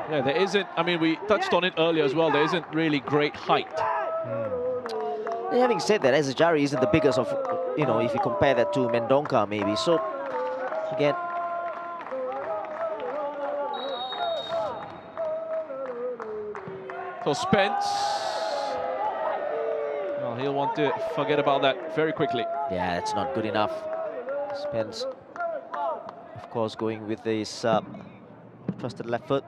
yeah, there isn't, I mean, we touched on it earlier as well, there isn't really great height. Having said that, Ezajari isn't the biggest of, you know, if you compare that to Mendonca maybe. So again, so Spence, well, he'll want to forget about that very quickly. yeah, that's not good enough. Spence, of course, going with his trusted left foot.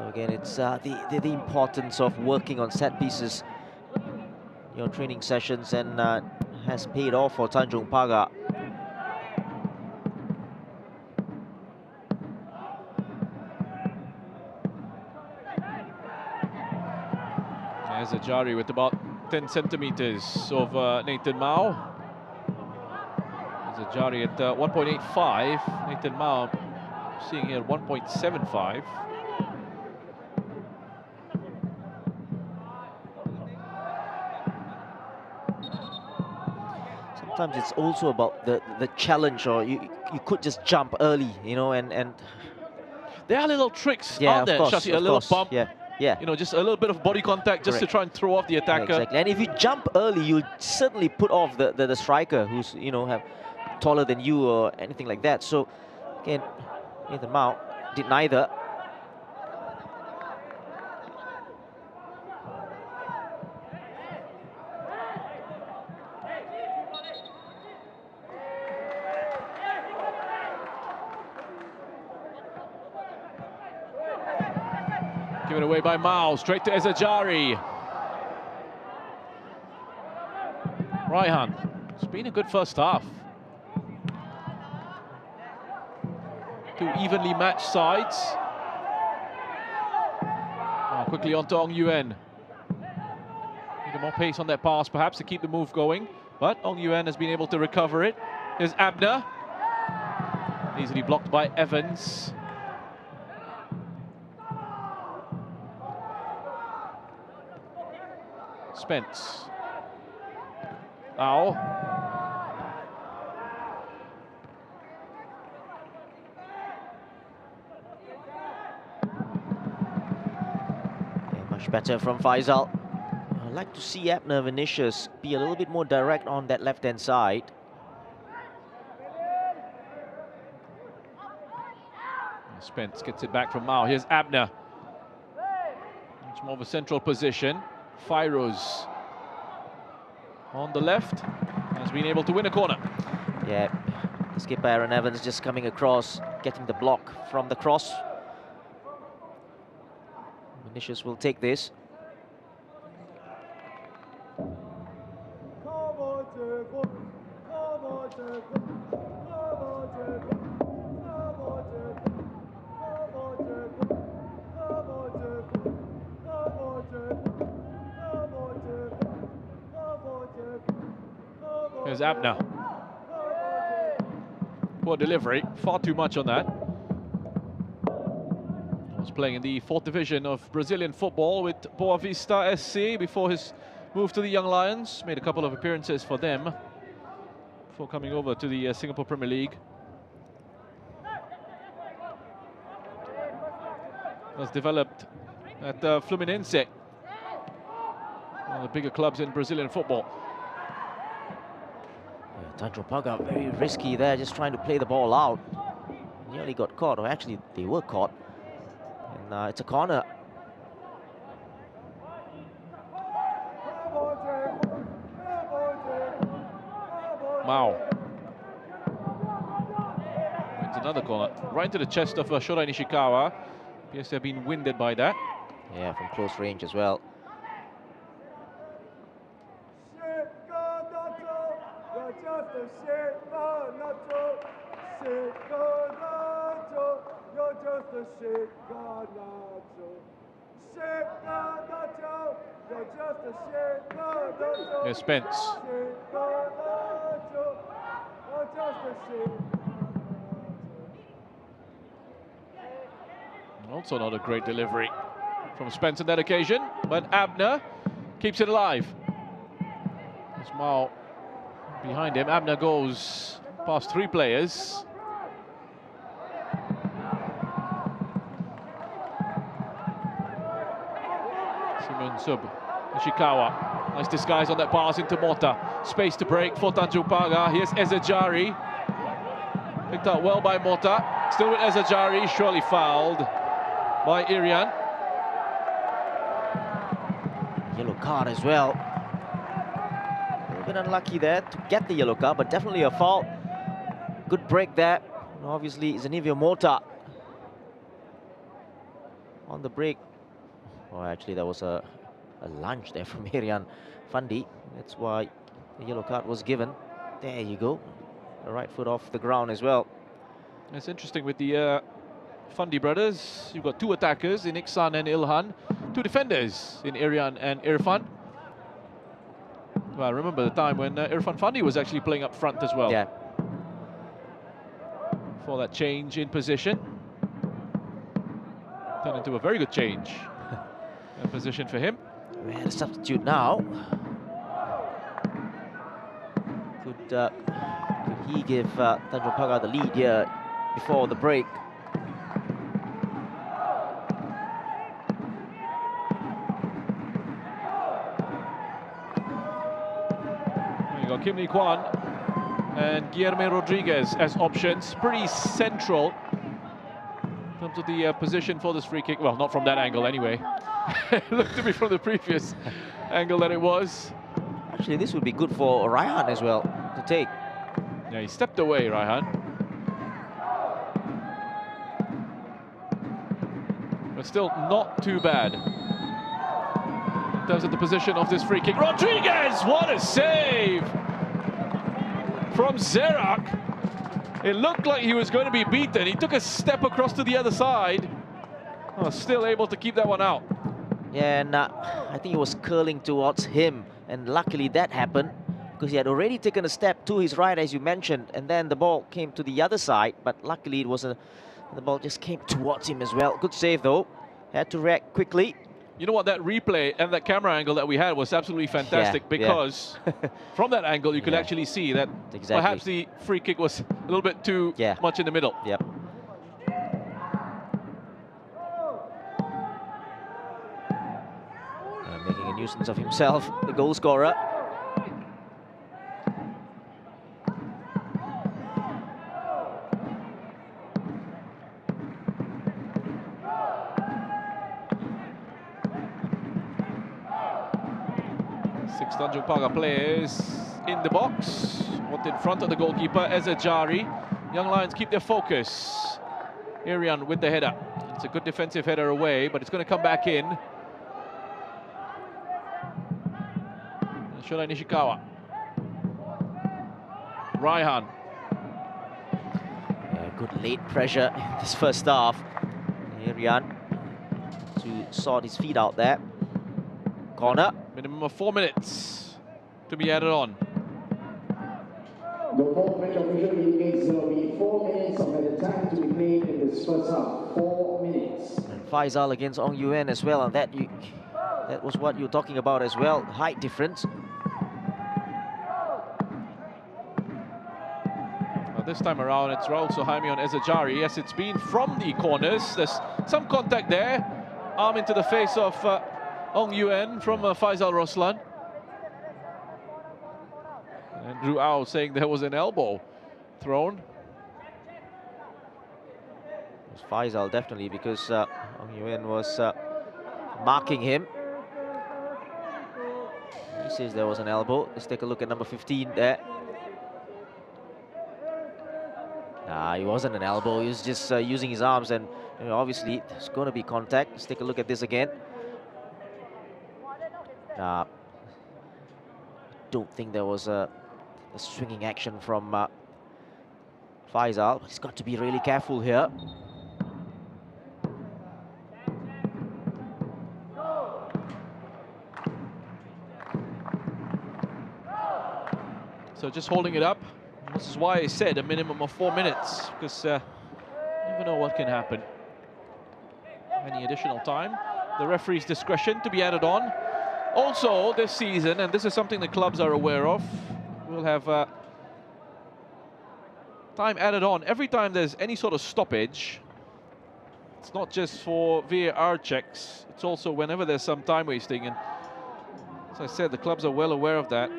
Again, it's the importance of working on set pieces, your training sessions, and has paid off for Tanjong Pagar. There's a Jari with about 10 centimeters over Nathan Mao. There's a Jari at 1.85. Nathan Mao seeing here 1.75. Sometimes it's also about the challenge, or you could just jump early, you know, and there are little tricks, aren't there, Shashi? A little bump, yeah, you know, just a little bit of body contact just to try and throw off the attacker. Yeah, exactly. And if you jump early, you certainly put off the striker who's, you know, taller than you or anything like that. So again, Nathan Mao did neither. Given away by Mao, straight to Ezajari. Raihan, it's been a good first half. Two evenly matched sides. Quickly on to Ong Yuen. Need more pace on that pass perhaps to keep the move going, but Ong Yuen has been able to recover it. Here's Abner. Easily blocked by Evans. Spence. Now. Okay, much better from Faisal. I'd like to see Abner Vinicius be a little bit more direct on that left-hand side. Spence gets it back from Mao. Here's Abner. Much more of a central position. Firoz on the left has been able to win a corner. Yeah, the skipper Aaron Evans just coming across, getting the block from the cross. Vinicius will take this. Here's Abner. Poor delivery, far too much on that. He was playing in the 4th division of Brazilian football with Boa Vista SC before his move to the Young Lions. Made a couple of appearances for them before coming over to the Singapore Premier League. Was developed at Fluminense. the bigger clubs in Brazilian football. Yeah, Tanjong Pagar very risky there, just trying to play the ball out. Nearly got caught, or actually they were caught. And it's a corner. Mao. It's another corner. Right into the chest of Shorai Nishikawa. Appears to have been winded by that. Yeah, from close range as well. Here's Spence. Also not a great delivery from Spence on that occasion, but Abner keeps it alive. There's Mao behind him. Abner goes past 3 players. Simon Sub. Nishikawa. Nice disguise on that pass into Mota. Space to break for Tanjong Pagar. Here's Ezejari. Picked up well by Mota. Still with Ezejari. Surely fouled by Irian. Yellow card as well. A little bit unlucky there to get the yellow card, but definitely a foul. Good break there. And obviously, Zanivio Mota on the break. Oh, actually, there was a lunge there from Irian Fandi. That's why the yellow card was given. There you go. The right foot off the ground as well. It's interesting with the Fandi brothers. You've got 2 attackers in Iksan and Ilhan, 2 defenders in Irian and Irfan. Well, I remember the time when Irfan Fandi was actually playing up front as well. Yeah. For that change in position. Turned into a very good change in position for him. We had a substitute now. Could he give Tanjong Pagar the lead here before the break? You got Kim Lee Kwan and Guillermo Rodriguez as options. Pretty central in terms of the position for this free kick. Well, not from that angle anyway. It looked to be from the previous angle that it was. Actually, this would be good for Raihan as well to take. Yeah, he stepped away, Raihan. But still not too bad in terms of the position of this free kick. Rodriguez, what a save from Zerak. It looked like he was going to be beaten. He took a step across to the other side. Oh, still able to keep that one out. Yeah, and I think he was curling towards him, and luckily that happened because he had already taken a step to his right, as you mentioned, and then the ball came to the other side, but luckily it was the ball just came towards him as well. Good save though. Had to react quickly. You know what, that replay and that camera angle that we had was absolutely fantastic, because from that angle you could actually see that perhaps the free kick was a little bit too much in the middle. Yep. Making a nuisance of himself, the goal scorer. Six Tanjong Pagar players in the box. One in front of the goalkeeper, Ezejari. Young Lions keep their focus. Irian with the header. It's a good defensive header away, but it's going to come back in. Shorai Nishikawa. Raihan. Good late pressure in this first half. Irian to sort his feet out there. Corner. Minimum of 4 minutes to be added on. The fourth match official indicates there will be 4 minutes of added time to be played in this first half. 4 minutes. And Faisal against Ong Yuen as well, and that was what you were talking about as well. Height difference. This time around, it's Raul Suhaimi on Ezejari. Yes, it's been from the corners. There's some contact there. Arm into the face of Ong Yuen from Faisal Roslan. Andrew Au saying there was an elbow thrown. It was Faisal, definitely, because Ong Yuen was marking him. He says there was an elbow. Let's take a look at number 15 there. Nah, it wasn't an elbow. He was just using his arms, and obviously there's going to be contact. Let's take a look at this again. Nah, don't think there was a swinging action from Faisal. He's got to be really careful here. So just holding it up. This is why I said a minimum of 4 minutes, because you never know what can happen. Any additional time? The referee's discretion to be added on. Also, this season, and this is something the clubs are aware of, we'll have time added on every time there's any sort of stoppage. It's not just for VAR checks, it's also whenever there's some time wasting. And as I said, the clubs are well aware of that.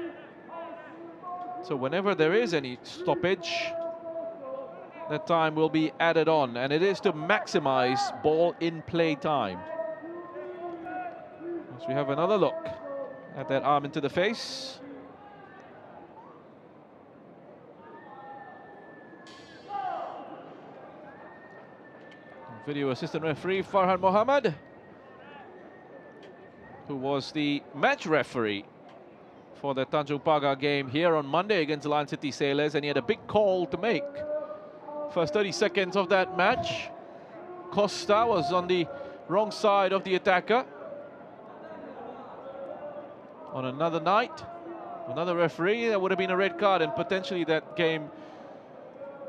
So whenever there is any stoppage, that time will be added on, and it is to maximize ball in play time. As we have another look at that arm into the face. Video assistant referee Farhan Mohammed, who was the match referee for the Tanjong Pagar game here on Monday against Lion City Sailors, and he had a big call to make. First 30 seconds of that match, Costa was on the wrong side of the attacker. On another night, another referee, there would have been a red card, and potentially that game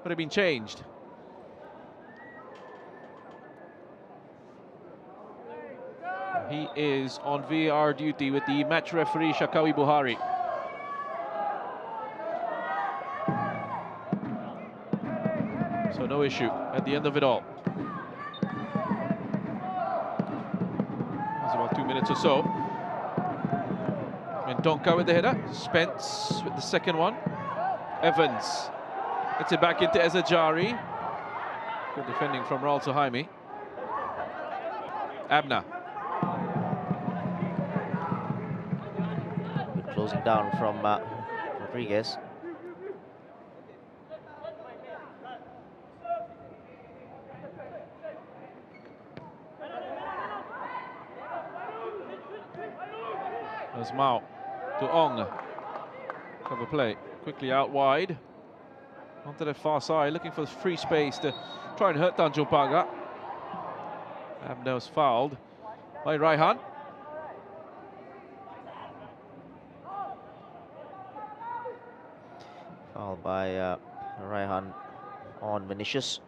would have been changed. He is on VAR duty with the match referee Shakawi Buhari. So no issue at the end of it all. There's about 2 minutes or so. And Donka with the header. Spence with the second one. Evans. Gets it back into Ezajari. Good defending from Raul Suhaimi. Abna. Closing down from Rodriguez. There's Mao to Ong. Cover play. Quickly out wide. Onto the far side, looking for free space to try and hurt Tanjong Pagar. Abna was fouled by Raihan. Fouled by Raihan on Vinicius.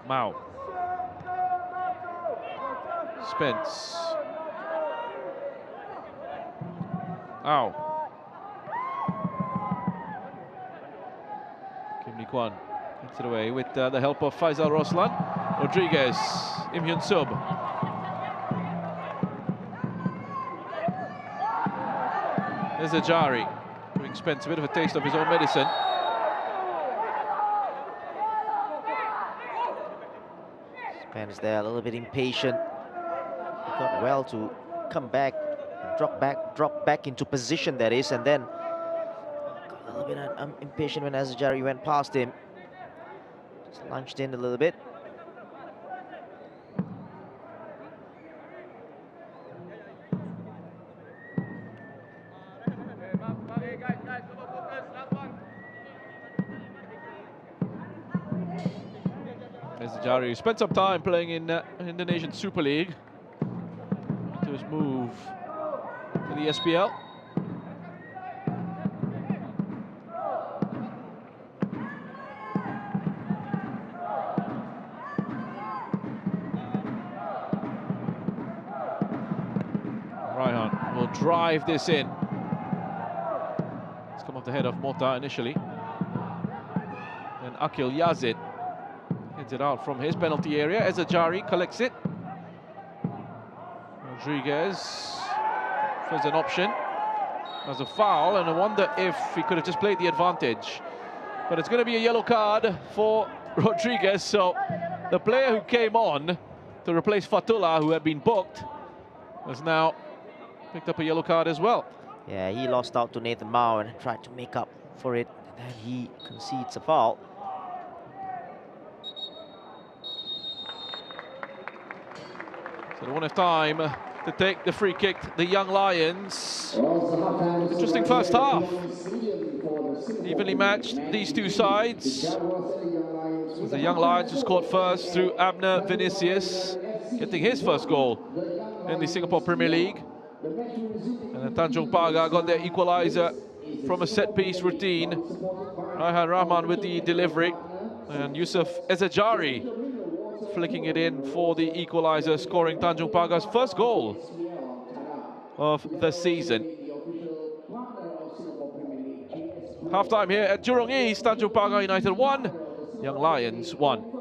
Mao. Spence. Ow. Kim Lee Kwan gets it away with the help of Faisal Roslan. Rodriguez. Im Hyun Sub. There's Ajari, giving Spence a bit of a taste of his own medicine. Spence there, a little bit impatient. He got well to come back, drop back into position, that is, and then got a little bit impatient when Azajari went past him. Just lunged in a little bit. Jari spent some time playing in Indonesian Super League. To his move to the SPL. Raihan will drive this in. It's come off the head of Mota initially. And Akil Yazid heads it out from his penalty area. Ezajari collects it. Rodriguez there's an option. There's a foul, and I wonder if he could have just played the advantage. But it's going to be a yellow card for Rodriguez. So the player who came on to replace Fatullah, who had been booked, has now picked up a yellow card as well. Yeah, he lost out to Nathan Mao and tried to make up for it. And then he concedes a foul. So they won't have time to take the free kick, the Young Lions. Interesting first half. Evenly matched, these two sides. As the Young Lions who scored first through Abner Vinicius, getting his first goal in the Singapore Premier League. And then Tanjong Pagar got their equaliser from a set-piece routine. Raihan Rahman with the delivery. And Yusuf Ezajari flicking it in for the equaliser, scoring Tanjong Pagar's first goal of the season. Half-time here at Jurong East, Tanjong Pagar United 1, Young Lions 1.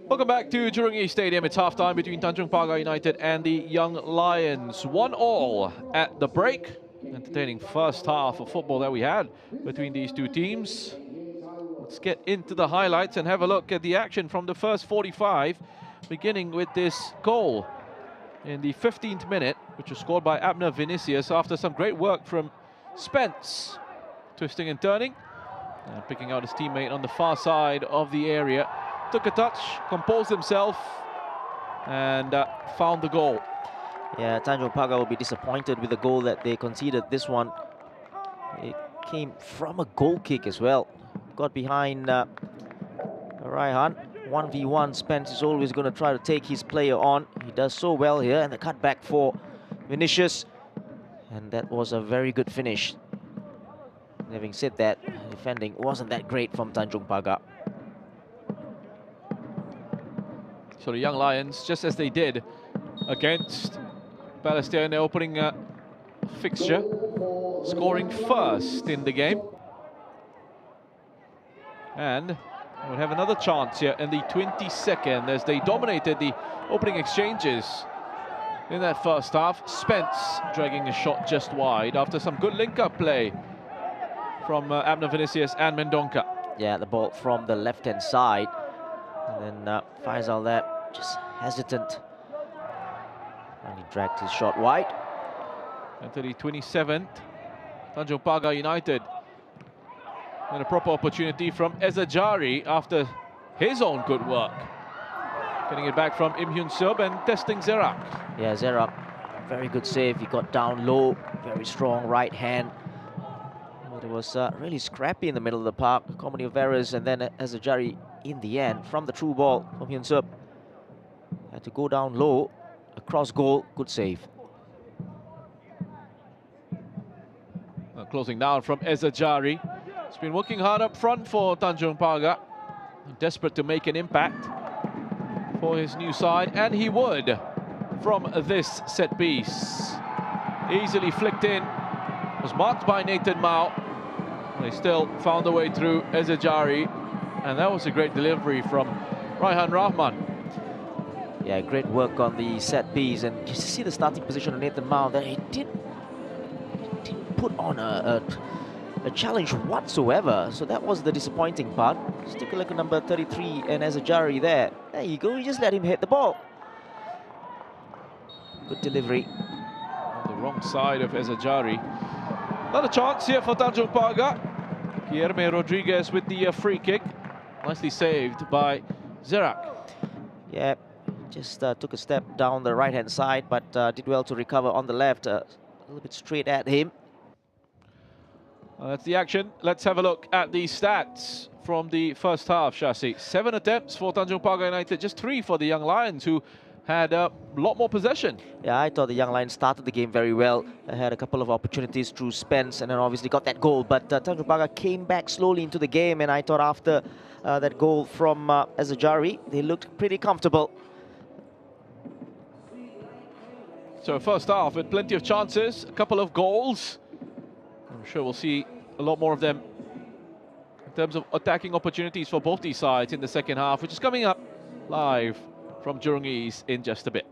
Welcome back to Jurong East Stadium. It's half-time between Tanjong Pagar United and the Young Lions. 1-1 at the break. Entertaining first half of football that we had between these two teams. Let's get into the highlights and have a look at the action from the first 45, beginning with this goal in the 15th minute, which was scored by Abner Vinicius after some great work from Spence. Twisting and turning, and picking out his teammate on the far side of the area. Took a touch, composed himself, and found the goal. Yeah, Tanjong Pagar will be disappointed with the goal that they conceded. This one, it came from a goal kick as well. Got behind Raihan. 1v1, Spence is always going to try to take his player on. He does so well here, and the cutback for Vinicius. And that was a very good finish. Having said that, defending wasn't that great from Tanjong Pagar. So the Young Lions, just as they did against Palestine in their opening fixture, scoring first in the game. And we'll have another chance here in the 22nd as they dominated the opening exchanges in that first half. Spence dragging a shot just wide after some good link-up play from Abner Vinicius and Mendonca. Yeah, the ball from the left-hand side. And then Faisal there, just hesitant. And he dragged his shot wide. And to the 27th, Tanjong Pagar United. And a proper opportunity from Ezajari after his own good work. Getting it back from Im Hyun Sub and testing Zerak. Yeah, Zerak, very good save. He got down low, very strong right hand. But it was really scrappy in the middle of the park. A comedy of errors, and then Ezajari in the end from the true ball from Hyun Sub. Had to go down low, across goal, good save. Closing down from Ezajari. He's been working hard up front for Tanjong Pagar. Desperate to make an impact for his new side, and he would from this set piece. Easily flicked in, was marked by Nathan Mao. They still found a way through Ezajari, and that was a great delivery from Raihan Rahman. Yeah, great work on the set piece, and you see the starting position of Nathan Mao there. He didn't put on a challenge whatsoever, so that was the disappointing part. Just take a look at number 33 and Ezajari there. There you go, you just let him hit the ball. Good delivery. On the wrong side of Ezajari. Another chance here for Tanjong Pagar. Guilherme Rodriguez with the free kick. Nicely saved by Zerak. Yeah, just took a step down the right-hand side, but did well to recover on the left. A little bit straight at him. That's the action. Let's have a look at the stats from the first half, Shasi. 7 attempts for Tanjong Pagar United, just 3 for the Young Lions, who had a lot more possession. Yeah, I thought the Young Lions started the game very well. They had a couple of opportunities through Spence, and then obviously got that goal. But Tanjong Pagar came back slowly into the game, and I thought after that goal from Ezajari, they looked pretty comfortable. So first half with plenty of chances, a couple of goals. I'm sure we'll see a lot more of them in terms of attacking opportunities for both these sides in the second half, which is coming up live from Jurong East in just a bit.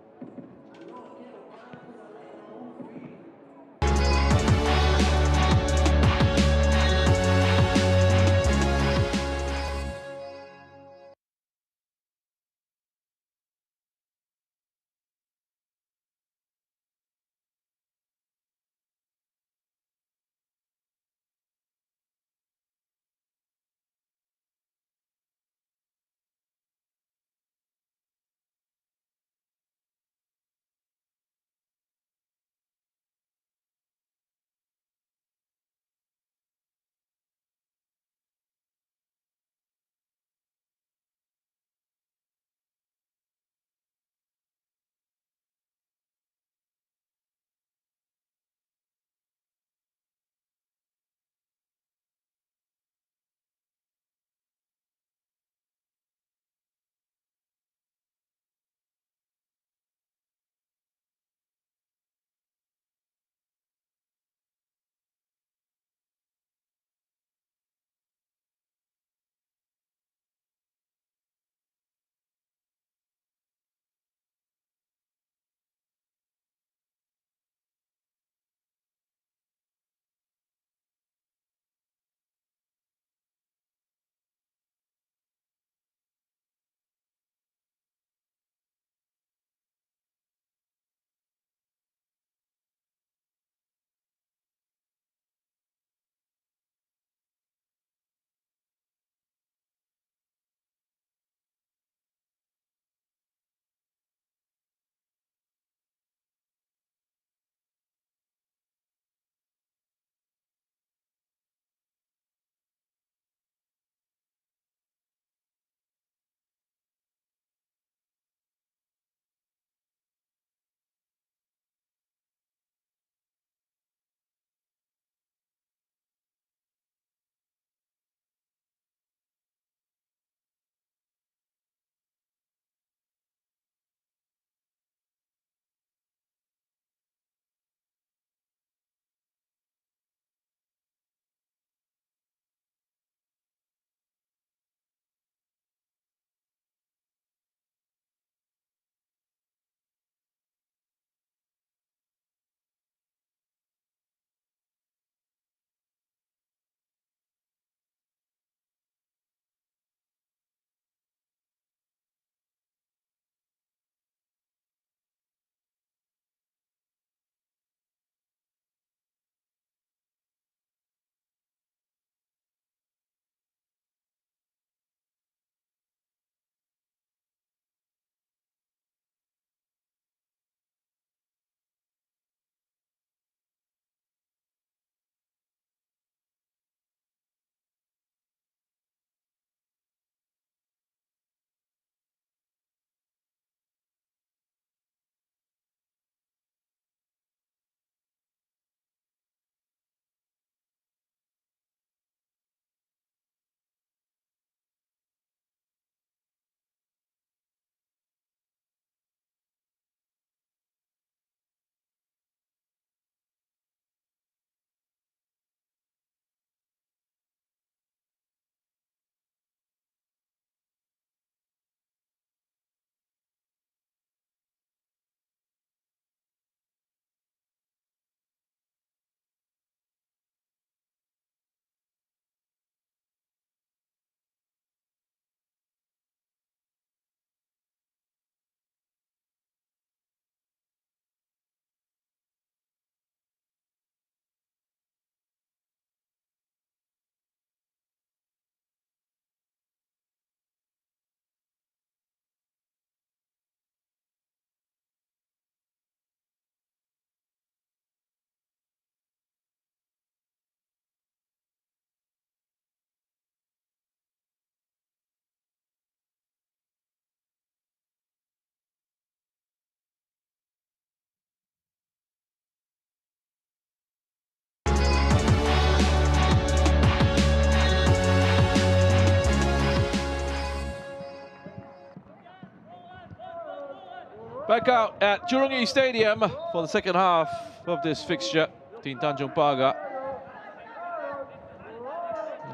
Back out at Jurong East Stadium for the second half of this fixture between Tanjong Pagar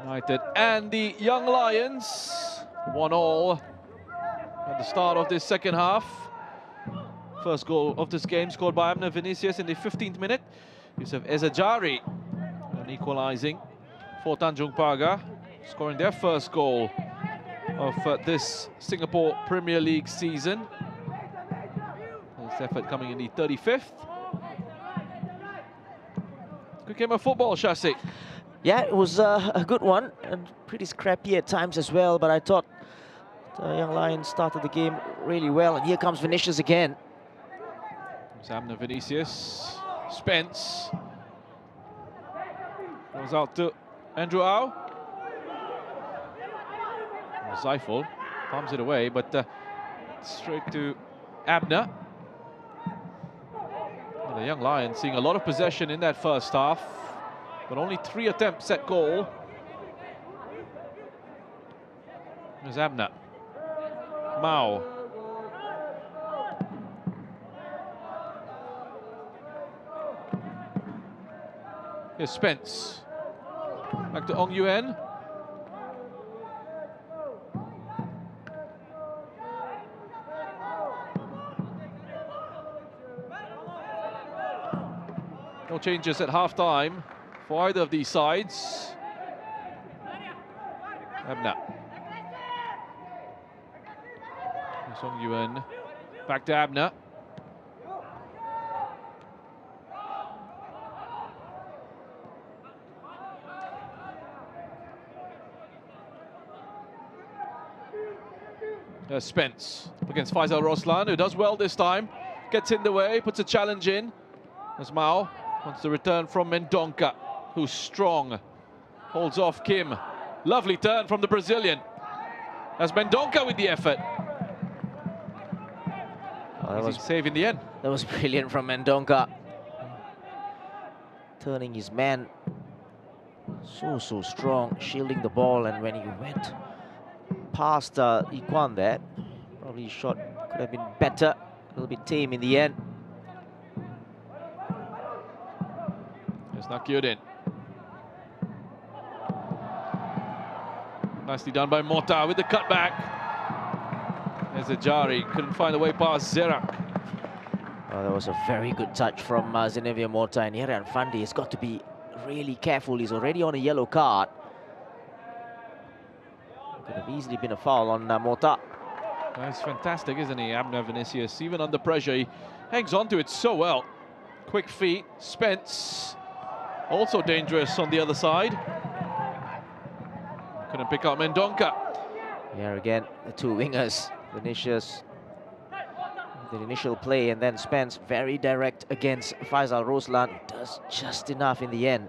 United and the Young Lions. 1-1 at the start of this second half. First goal of this game scored by Abner Vinicius in the 15th minute. Yusuf Ezajari equalising for Tanjong Pagar, scoring their first goal of this Singapore Premier League season. This effort coming in the 35th. Good game of football, Shasi. Yeah, it was a good one and pretty scrappy at times as well, but I thought the Young Lions started the game really well. And here comes Vinicius again. Abner Vinicius. Spence. Goes out to Andrew Au. Zeifel palms it away, but straight to Abner. And the Young Lions seeing a lot of possession in that first half, but only 3 attempts at goal. There's Abner. Mao. Here's Spence. Back to Ong Yuen. No changes at half-time for either of these sides. Abner. Here's Ong Yuen. Back to Abner. Spence against Faisal Roslan, who does well this time. Gets in the way, puts a challenge in. As Mao wants the return from Mendonca, who's strong. Holds off Kim. Lovely turn from the Brazilian. As Mendonca with the effort. Oh, that was save in the end. That was brilliant from Mendonca. Turning his man so strong, shielding the ball, and when he went past Iquan there, probably his shot could have been better, a little bit tame in the end. There's Nakyudin. Nicely done by Mota with the cutback. There's Ajari, couldn't find a way past Zerak. Oh, that was a very good touch from Zenevia Mota, and Yerian Fandi has got to be really careful. He's already on a yellow card. Could have easily been a foul on Mota. That's fantastic, isn't he, Abner Vinicius? Even under pressure, he hangs on to it so well. Quick feet, Spence. Also dangerous on the other side. Couldn't pick out Mendonca. Here again, the two wingers, Vinicius, the initial play, and then Spence very direct against Faisal Roslan. Does just enough in the end.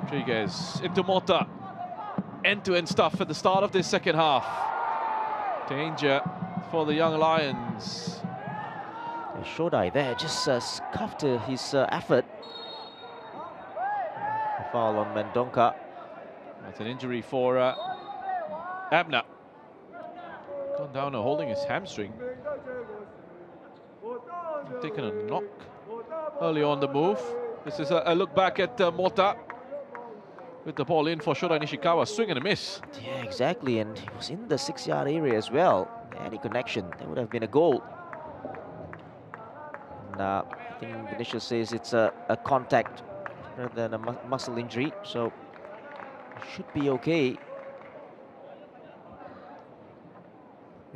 Rodriguez into Mota. End-to-end stuff at the start of this second half. Danger for the Young Lions. Shodai there just scuffed his effort. A foul on Mendonca. That's an injury for Abner. Gone down holding his hamstring. Taken a knock early on the move. This is a look back at Mota. With the ball in for Shodai Nishikawa, swing and a miss. Yeah, exactly, and he was in the 6-yard area as well. Any connection, there would have been a goal. And, I think Vinicius says it's a contact rather than a muscle injury, so it should be okay.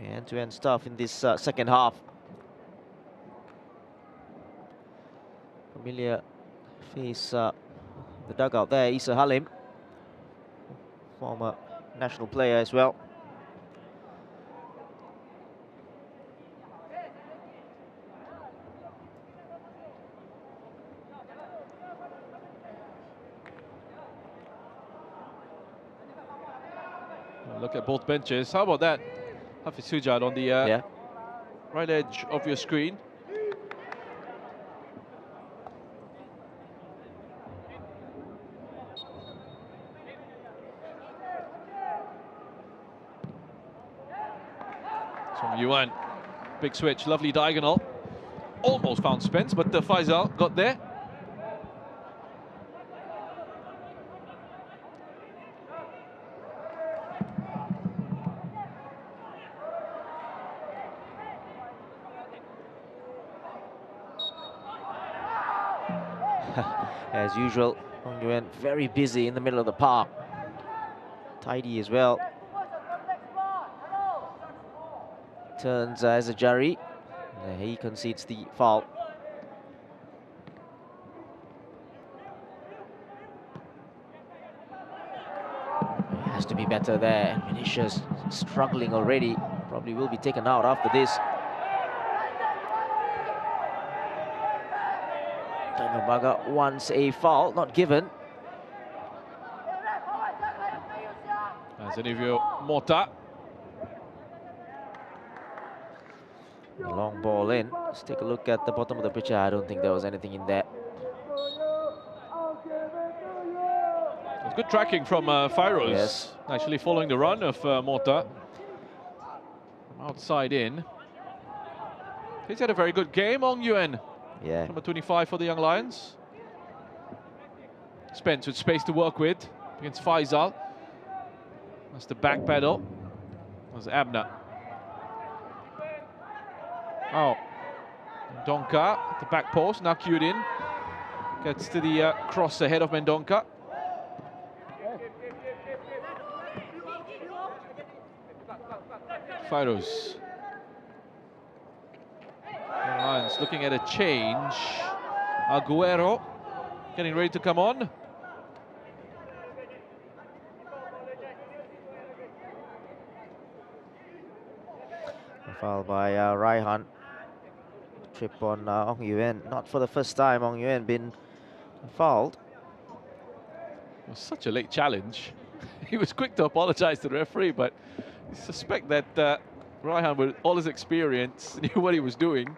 End-to-end stuff in this second half. Familiar face the dugout there, Isa Halim. Former national player as well. Look at both benches. How about that? Hafiz Sujad on the right edge of your screen. From Yuan. Big switch, lovely diagonal. Almost found Spence, but Faisal got there. As usual, Ong Yuan very busy in the middle of the park. Tidy as well. Turns as a Jari. He concedes the foul. Has to be better there. Vinicius struggling already. Probably will be taken out after this. Tanjong Pagar wants a foul, not given. As Anivio Mota. A long ball in. Let's take a look at the bottom of the picture. I don't think there was anything in there. It's good tracking from Fairouz. Yes. Actually following the run of Mota. From outside in. He's had a very good game, Ong Yuan. Yeah. Number 25 for the Young Lions. Spence with space to work with against Faisal. That's the back pedal. That's Abner. Oh, Mendonca at the back post, now cued in. Gets to the cross ahead of Mendonca. Fairouz. Lions looking at a change. Aguero getting ready to come on. Foul by Raihan. Trip on Ong Yuan. Not for the first time Ong Yuan been fouled. It was such a late challenge. He was quick to apologize to the referee, but I suspect that Raihan, with all his experience, knew what he was doing.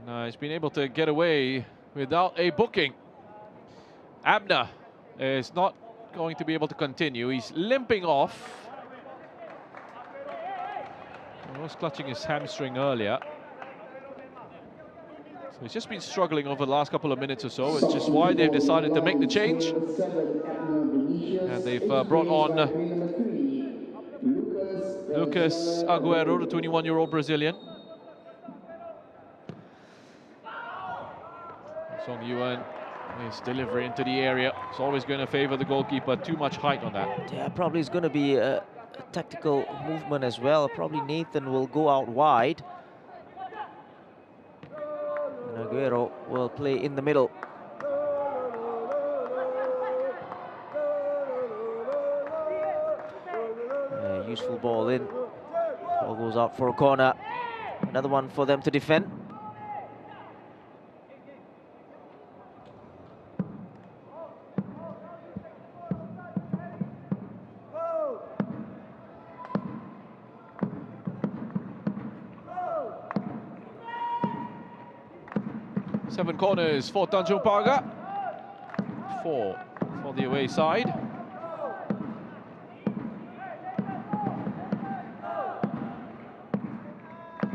And he's been able to get away without a booking. Abner is not going to be able to continue. He's limping off. He was clutching his hamstring earlier. So he's just been struggling over the last couple of minutes or so, which is why they've decided to make the change. And they've brought on Lucas Aguero, the 21-year-old Brazilian. Song Yuan, his delivery into the area. It's always going to favor the goalkeeper. Too much height on that. Yeah, probably is going to be a tactical movement as well. Probably Nathan will go out wide. And Aguero will play in the middle. Useful ball in. Ball goes out for a corner. Another one for them to defend. Seven corners for Tanjong Pagar. 4 for the away side.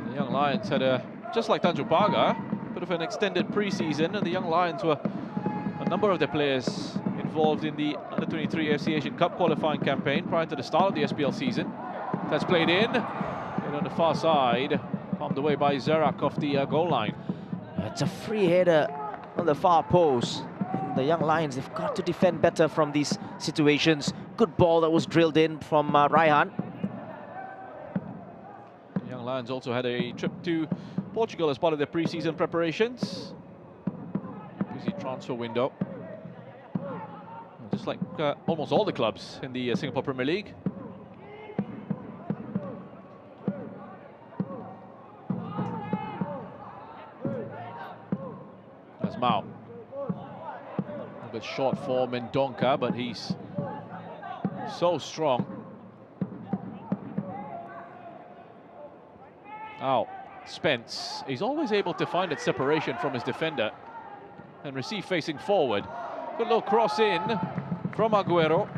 The Young Lions had just like Tanjong Pagar, a bit of an extended pre-season, and the Young Lions were a number of their players involved in the Under-23 FC Asian Cup qualifying campaign prior to the start of the SPL season. That's played in, and on the far side, palmed away by Zerak off the goal line. It's a free header on the far post. And the Young Lions, they've got to defend better from these situations. Good ball that was drilled in from Raihan. The Young Lions also had a trip to Portugal as part of their pre-season preparations. Busy transfer window. Just like almost all the clubs in the Singapore Premier League. That's Mao. A bit short for Mendonca, but he's so strong. Oh, Spence. He's always able to find that separation from his defender and receive facing forward. Good little cross in. from Aguero.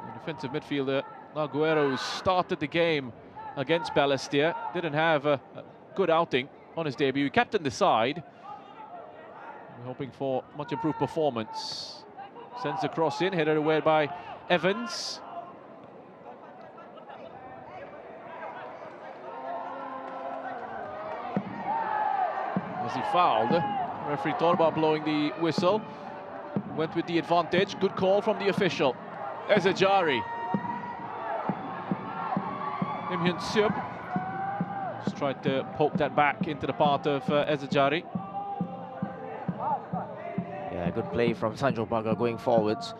The defensive midfielder Aguero started the game against Balestier. Didn't have a good outing on his debut. He captained the side. We're hoping for much improved performance. Sends the cross in, headed away by Evans. As he fouled, referee thought about blowing the whistle. Went with the advantage. Good call from the official. Ezejari. Im Hyun Sub just tried to poke that back into the path of Ezejari. Yeah, good play from Tanjong Pagar going forwards.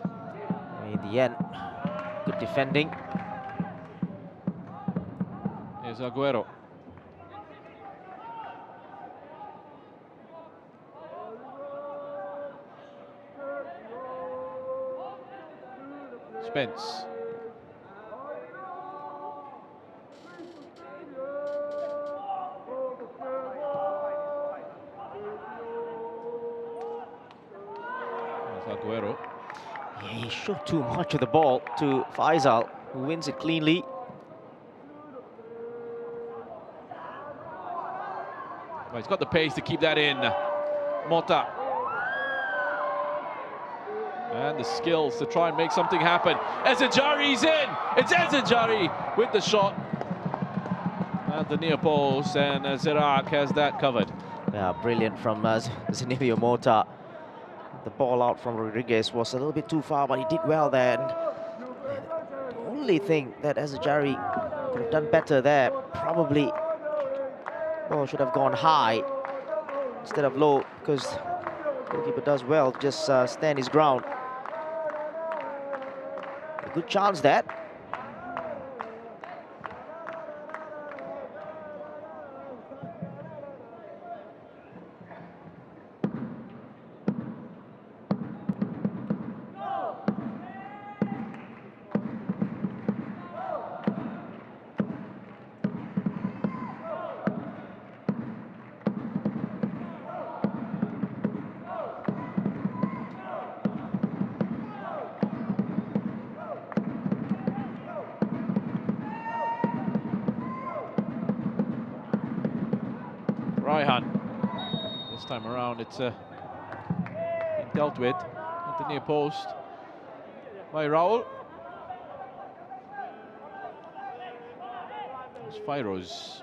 In the end, good defending. Here's Aguero. Spence. Aguero. Yeah, he showed too much of the ball to Faisal, who wins it cleanly. Well, he's got the pace to keep that in. Mota. And the skills to try and make something happen. Ezejari's in! It's Ezejari with the shot. At the near post, and Zerak has that covered. Yeah, brilliant from Zenilio Mota. The ball out from Rodriguez was a little bit too far, but he did well there. And the only thing that Ezejari could have done better there, probably ball should have gone high instead of low, because the goalkeeper does well to just stand his ground. A good chance that. Raihan. This time around, it's been dealt with at the near post by Raul. It's Fairoz.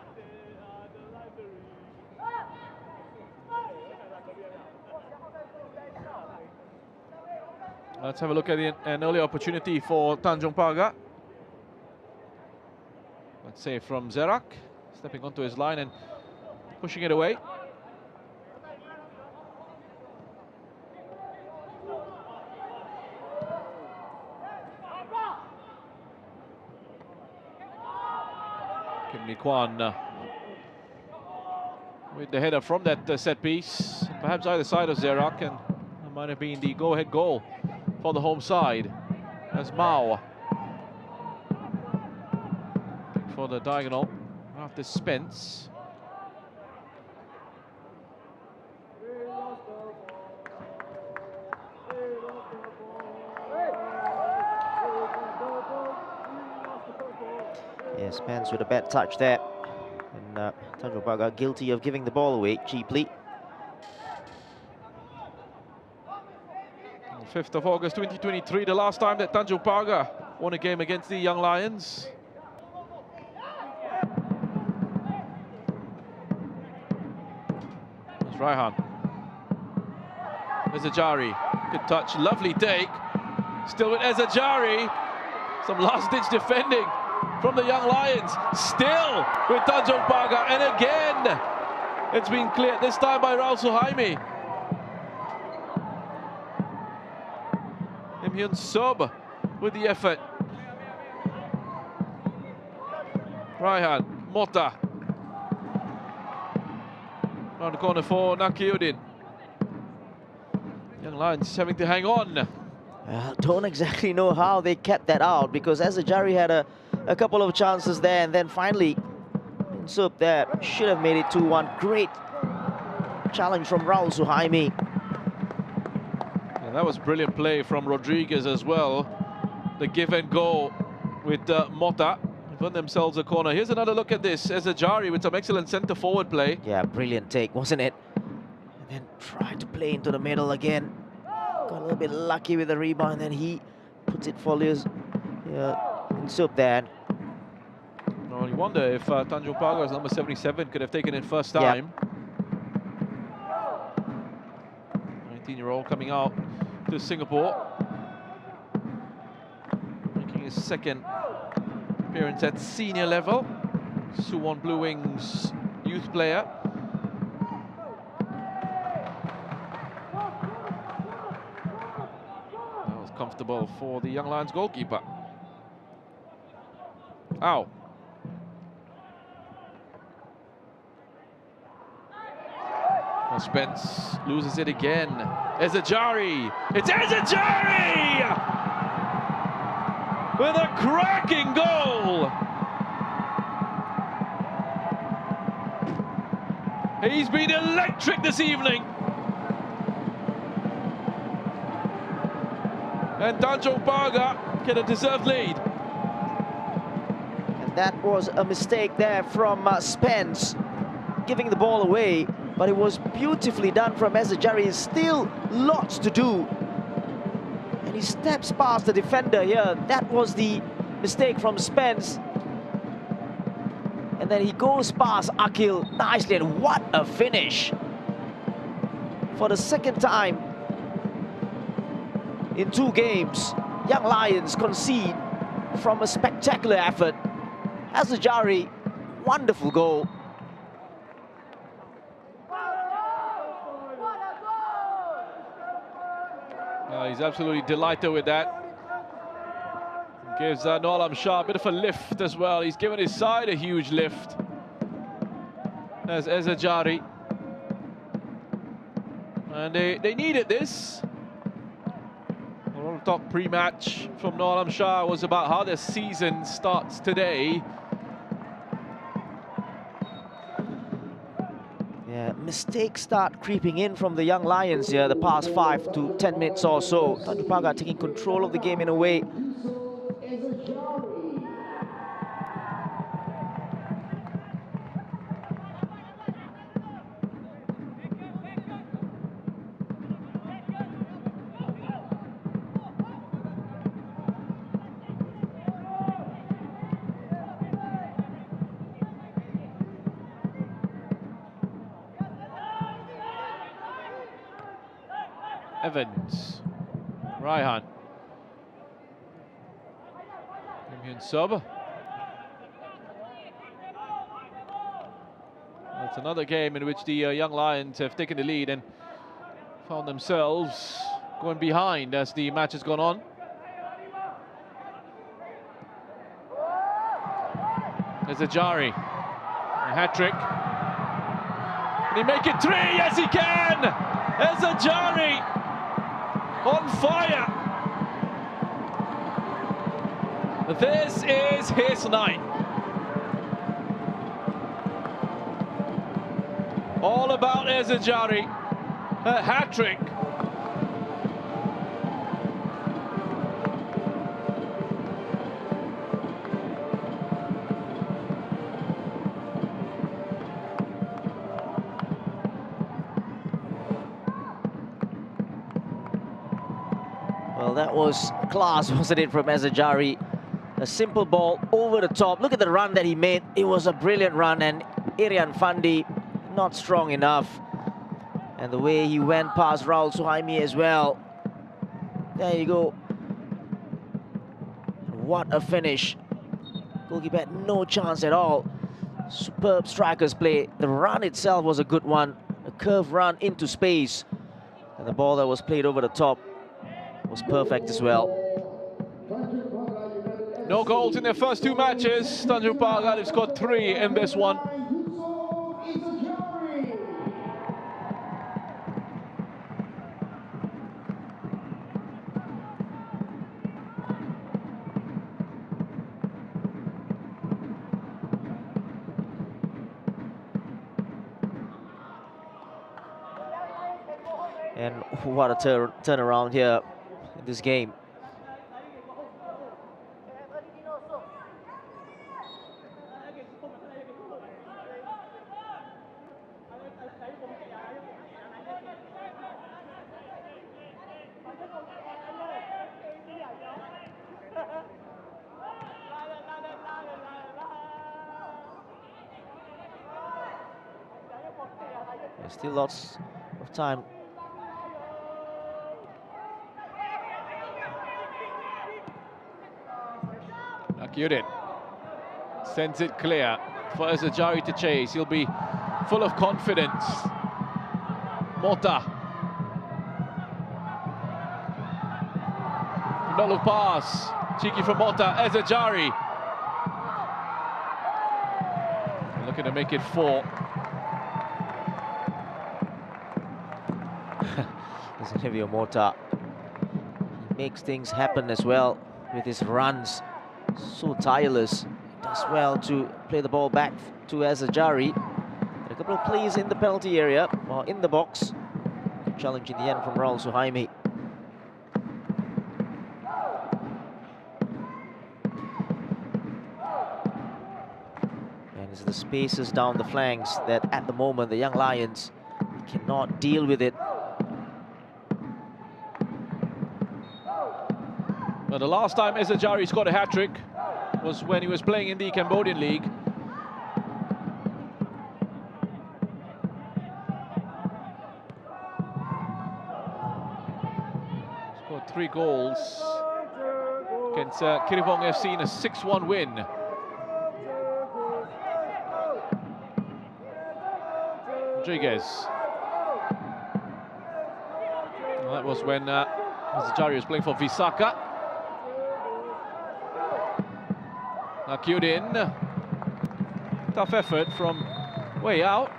Let's have a look at an early opportunity for Tanjong Pagar. Let's say from Zerak, stepping onto his line and pushing it away. Kim Ni Kwan with the header from that set piece, perhaps either side of Zerak, and it might have been the go-ahead goal for the home side as Mao for the diagonal after Spence. Yeah, Spence with a bad touch there. And Tanjong Pagar guilty of giving the ball away cheaply. 5th of August 2023, the last time that Tanjong Pagar won a game against the Young Lions. It's Raihan. Ezejari, good touch, lovely take. Still with Ezejari. Some last-ditch defending from the Young Lions. Still with Tanjong Pagar, and again it's been cleared, this time by Raul Suhaimi. Im Hyun Sub with the effort. Raihan, Mota. Round the corner for Nakiuddin. Young Lions having to hang on. Don't exactly know how they kept that out, because Ezejari had a couple of chances there, and then finally Sub there should have made it 2-1. Great challenge from Raul Suhaimi. Yeah, that was brilliant play from Rodriguez as well. The give and go with Mota. They've won themselves a corner. Here's another look at this. Ezajari with some excellent centre forward play. Yeah, brilliant take, wasn't it? And then tried to play into the middle again. Got a little bit lucky with the rebound, and then he puts it for Lius in sub there. Well, you wonder if Tanjong Pagar's number 77 could have taken it first time. 19-year-old coming out to Singapore, making his second appearance at senior level. Suwon Blue Wings youth player. That was comfortable for the Young Lions goalkeeper. Ow. Well, Spence loses it again. Ezajari. It's Ezajari! With a cracking goal! He's been electric this evening. And Tanjong Pagar get a deserved lead. And that was a mistake there from Spence, giving the ball away. But it was beautifully done from Ezajari. Still lots to do. And he steps past the defender here. That was the mistake from Spence. And then he goes past Akil nicely. And what a finish. For the second time in 2 games, Young Lions concede from a spectacular effort. Ezajari, wonderful goal. He's absolutely delighted with that. Gives Nolam Shah a bit of a lift as well. He's given his side a huge lift. As Ezajari. And they needed this. A lot of talk pre-match from Nolam Shah was about how the season starts today. Yeah, mistakes start creeping in from the Young Lions here the past 5 to 10 minutes or so. Tanjong Pagar taking control of the game in a way. Evans, Raihan, Kim Sub. It's another game in which the Young Lions have taken the lead and found themselves going behind as the match has gone on. There's Ezajari, a hat-trick. Can he make it 3? Yes, he can! Ezajari on fire. This is his night. All about Ezajari, a hat-trick. Well, that was class, wasn't it, from Ezajari? A simple ball over the top. Look at the run that he made. It was a brilliant run, and Irian Fandi not strong enough. And the way he went past Raul Suhaimi as well. There you go. What a finish. Goalkeeper had no chance at all. Superb strikers play. The run itself was a good one. A curved run into space. And the ball that was played over the top was perfect as well. No goals in their first 2 matches. Tanjong Pagar have scored 3 in this one. And what a turnaround here in this game. There's still lots of time. Akyurin sends it clear for Ezajari to chase. He'll be full of confidence. Mota. No look pass. Cheeky from Mota. Ezajari. Looking to make it 4. There's Olivia Mota. He makes things happen as well with his runs. So tireless. Does well to play the ball back to Ezajari. A couple of plays in the penalty area, or in the box. Good challenge in the end from Raul Suhaimi. And it's the spaces down the flanks that at the moment the Young Lions cannot deal with it. Well, the last time Ezajari scored a hat-trick was when he was playing in the Cambodian League. Scored 3 goals against Kirivong FC in a 6-1 win. Rodriguez. Well, that was when Ezajari was playing for Visaka. Akyurin. Tough effort from way out.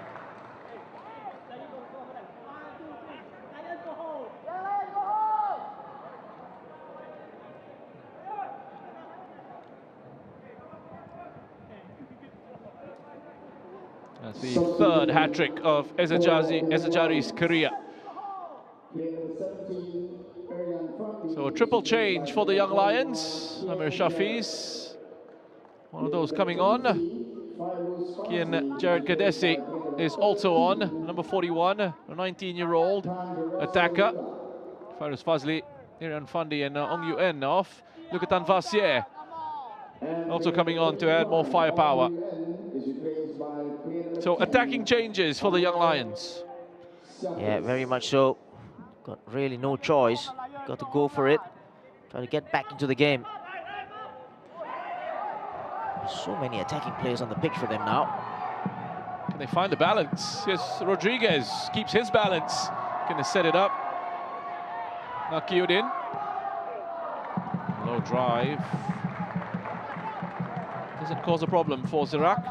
That's the 3rd hat-trick of Ezajari's career. So a triple change for the Young Lions. Amir Shafiz, one of those coming on. Kian Jared Kadesi is also on, number 41, a 19-year-old attacker. Faris Fazli, Irian Fundi and Ong Yuen off. Lukatan Vasier also coming on to add more firepower. So attacking changes for the Young Lions. Yeah, very much so. Got really no choice. Got to go for it. Try to get back into the game. So many attacking players on the pitch for them now. Can they find the balance? Yes, Rodriguez keeps his balance. Gonna set it up. Akyurin. Low drive. Doesn't cause a problem for Zirak.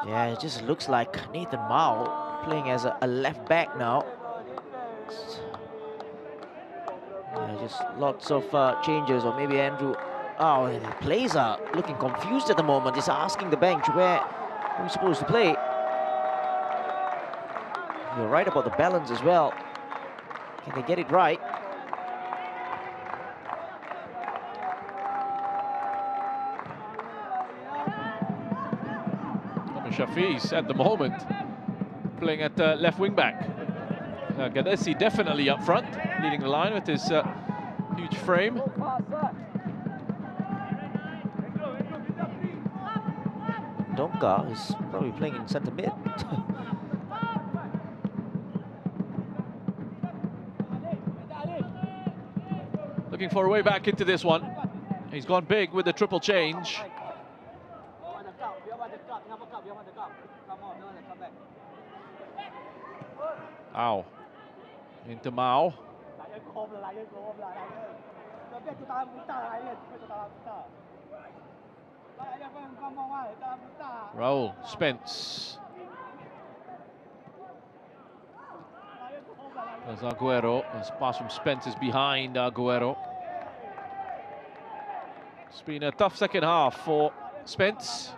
Yeah, it just looks like Nathan Mao playing as a left back now. Yeah, just lots of changes, or maybe Andrew. Oh, the players are looking confused at the moment. He's asking the bench where we're supposed to play. You're right about the balance as well. Can they get it right? Shafiz at the moment playing at left wing back. Gadesi definitely up front, leading the line with his huge frame. Donka is probably playing in centre mid. Looking for a way back into this one. He's gone big with the triple change. Ow. Into Mao. Raul Spence. There's Aguero. His pass from Spence is behind Aguero. It's been a tough second half for Spence.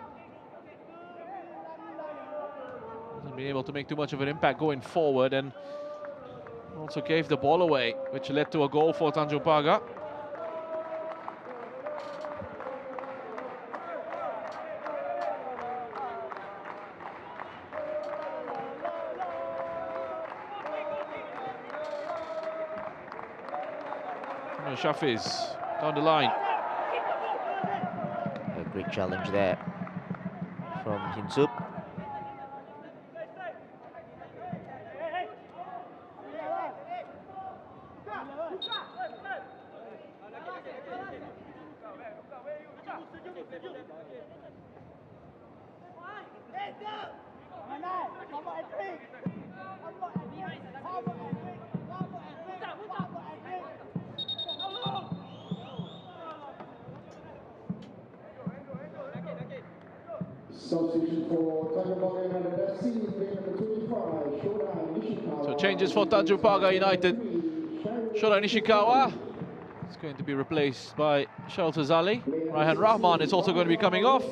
Hasn't been able to make too much of an impact going forward, and also gave the ball away, which led to a goal for Tanjong Pagar. Shafiz down the line. A great challenge there from Hinsup. Substitution for Tanjong Pagar United FC, player number 25, Shoda Nishikawa. So changes for Tanjong Pagar United. Shoda Nishikawa is going to be replaced by Shaul Tazali. Raihan Rahman is also going to be coming off.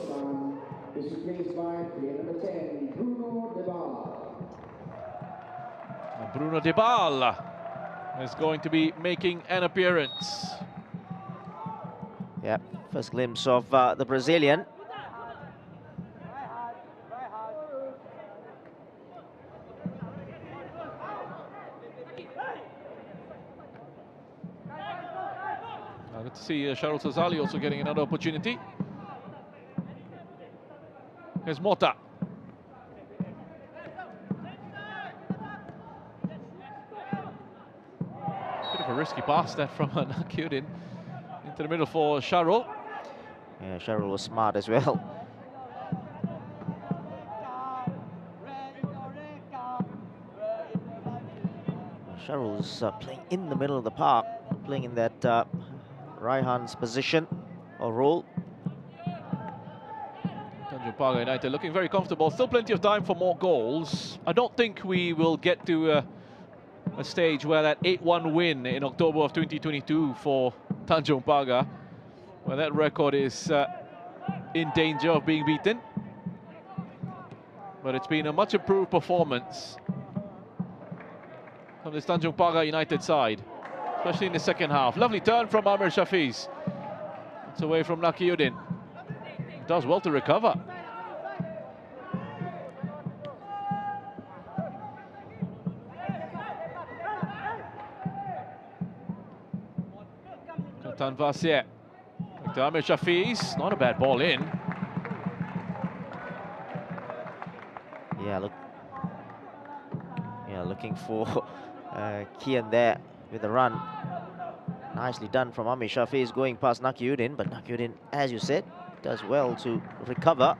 Is replaced by player number 10, Bruno Debal. Bruno Debal is going to be making an appearance. Yeah, first glimpse of the Brazilian. Good to see Shaul Tazali also getting another opportunity. Here's Mota. Bit of a risky pass that from Nakyudin into the middle for Shaul. Yeah, Shaul was smart as well. Shaul is playing in the middle of the park, playing in that Raihan's position or role. Tanjong Pagar United looking very comfortable. Still plenty of time for more goals. I don't think we will get to a stage where that 8-1 win in October of 2022 for Tanjong Pagar, where that record is in danger of being beaten. But it's been a much improved performance from this Tanjong Pagar United side, especially in the second half. Lovely turn from Amir Shafiz. It's away from Nakyudin. Does well to recover. Katan Vasir. Back to Amir Shafiz. Not a bad ball in. Yeah, looking for Kian there with the run. Nicely done from Amir Shafiz going past Nakyudin, but Nakyudin, as you said, does well to recover.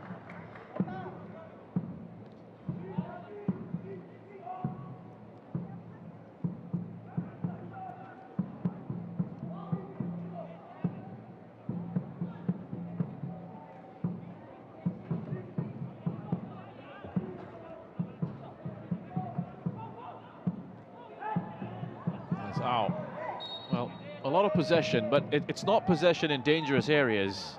That's out. Well, a lot of possession, but it's not possession in dangerous areas.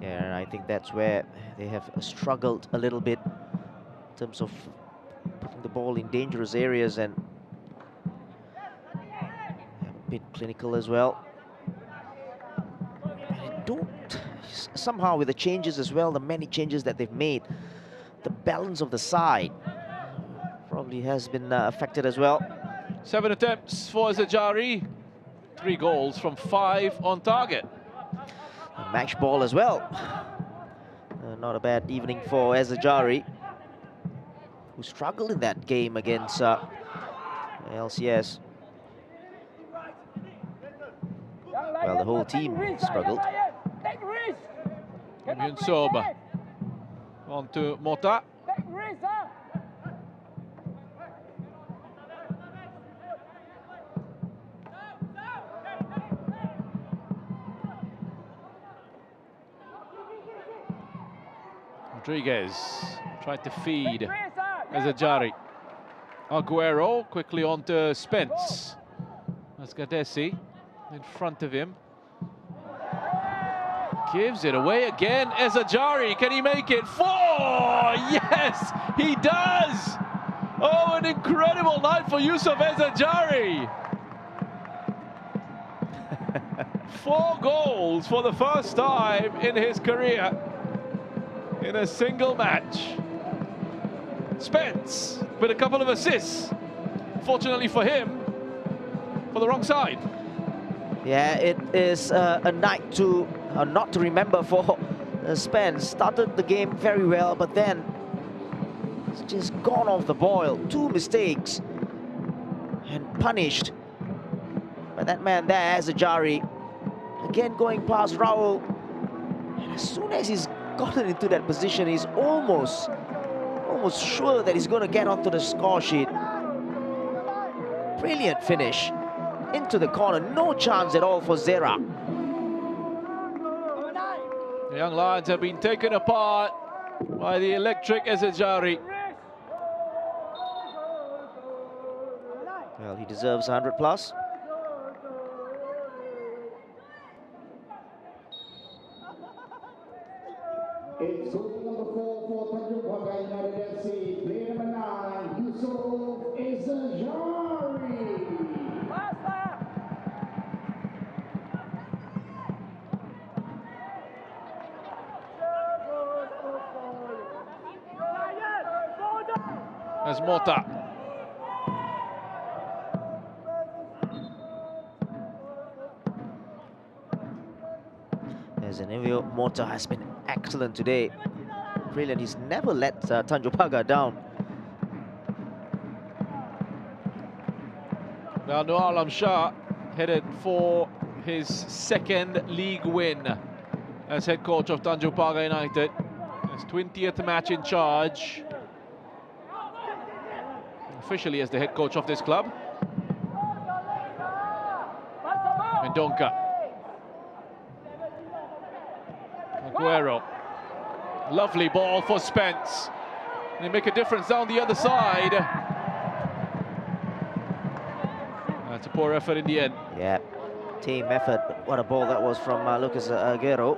Yeah, and I think that's where they have struggled a little bit in terms of putting the ball in dangerous areas and a bit clinical as well. And somehow with the changes as well, the many changes that they've made, the balance of the side probably has been affected as well. 7 attempts for Zajari. 3 goals from 5 on target. A match ball as well. Not a bad evening for Ezajari, who struggled in that game against LCS. Well, the whole team struggled. Yun Soba. On to Mota. Rodriguez tried to feed Ezajari. Aguero quickly on to Spence. That's Gadesi in front of him. Gives it away again. Ezajari, can he make it? 4! Yes, he does! Oh, an incredible night for Yusuf Ezajari. 4 goals for the first time in his career in a single match. Spence with a couple of assists. Fortunately for him, for the wrong side. Yeah, it is a night to not to remember for Spence. Started the game very well, but then it's just gone off the boil. 2 mistakes and punished by that man there, Ezajari. Again going past Raul. And as soon as he's gotten into that position, he's almost sure that he's going to get onto the score sheet. Brilliant finish into the corner. No chance at all for Zera. The young Lions have been taken apart by the electric Ezajari. Well, he deserves 100 plus. It's goal number 4 for Tanjong Pagar United FC. Player number 9, Yusuf Ezajari. As Mota. As an Emilio Mota has been excellent today. Brilliant. He's never let Tanjong Pagar down. Now Noor Alam Shah headed for his second league win as head coach of Tanjong Pagar United. His 20th match in charge. Officially as the head coach of this club. Mendonca. Aguero. Lovely ball for Spence. They make a difference down the other side. That's a poor effort in the end. Yeah, team effort. But what a ball that was from Lucas Aguero.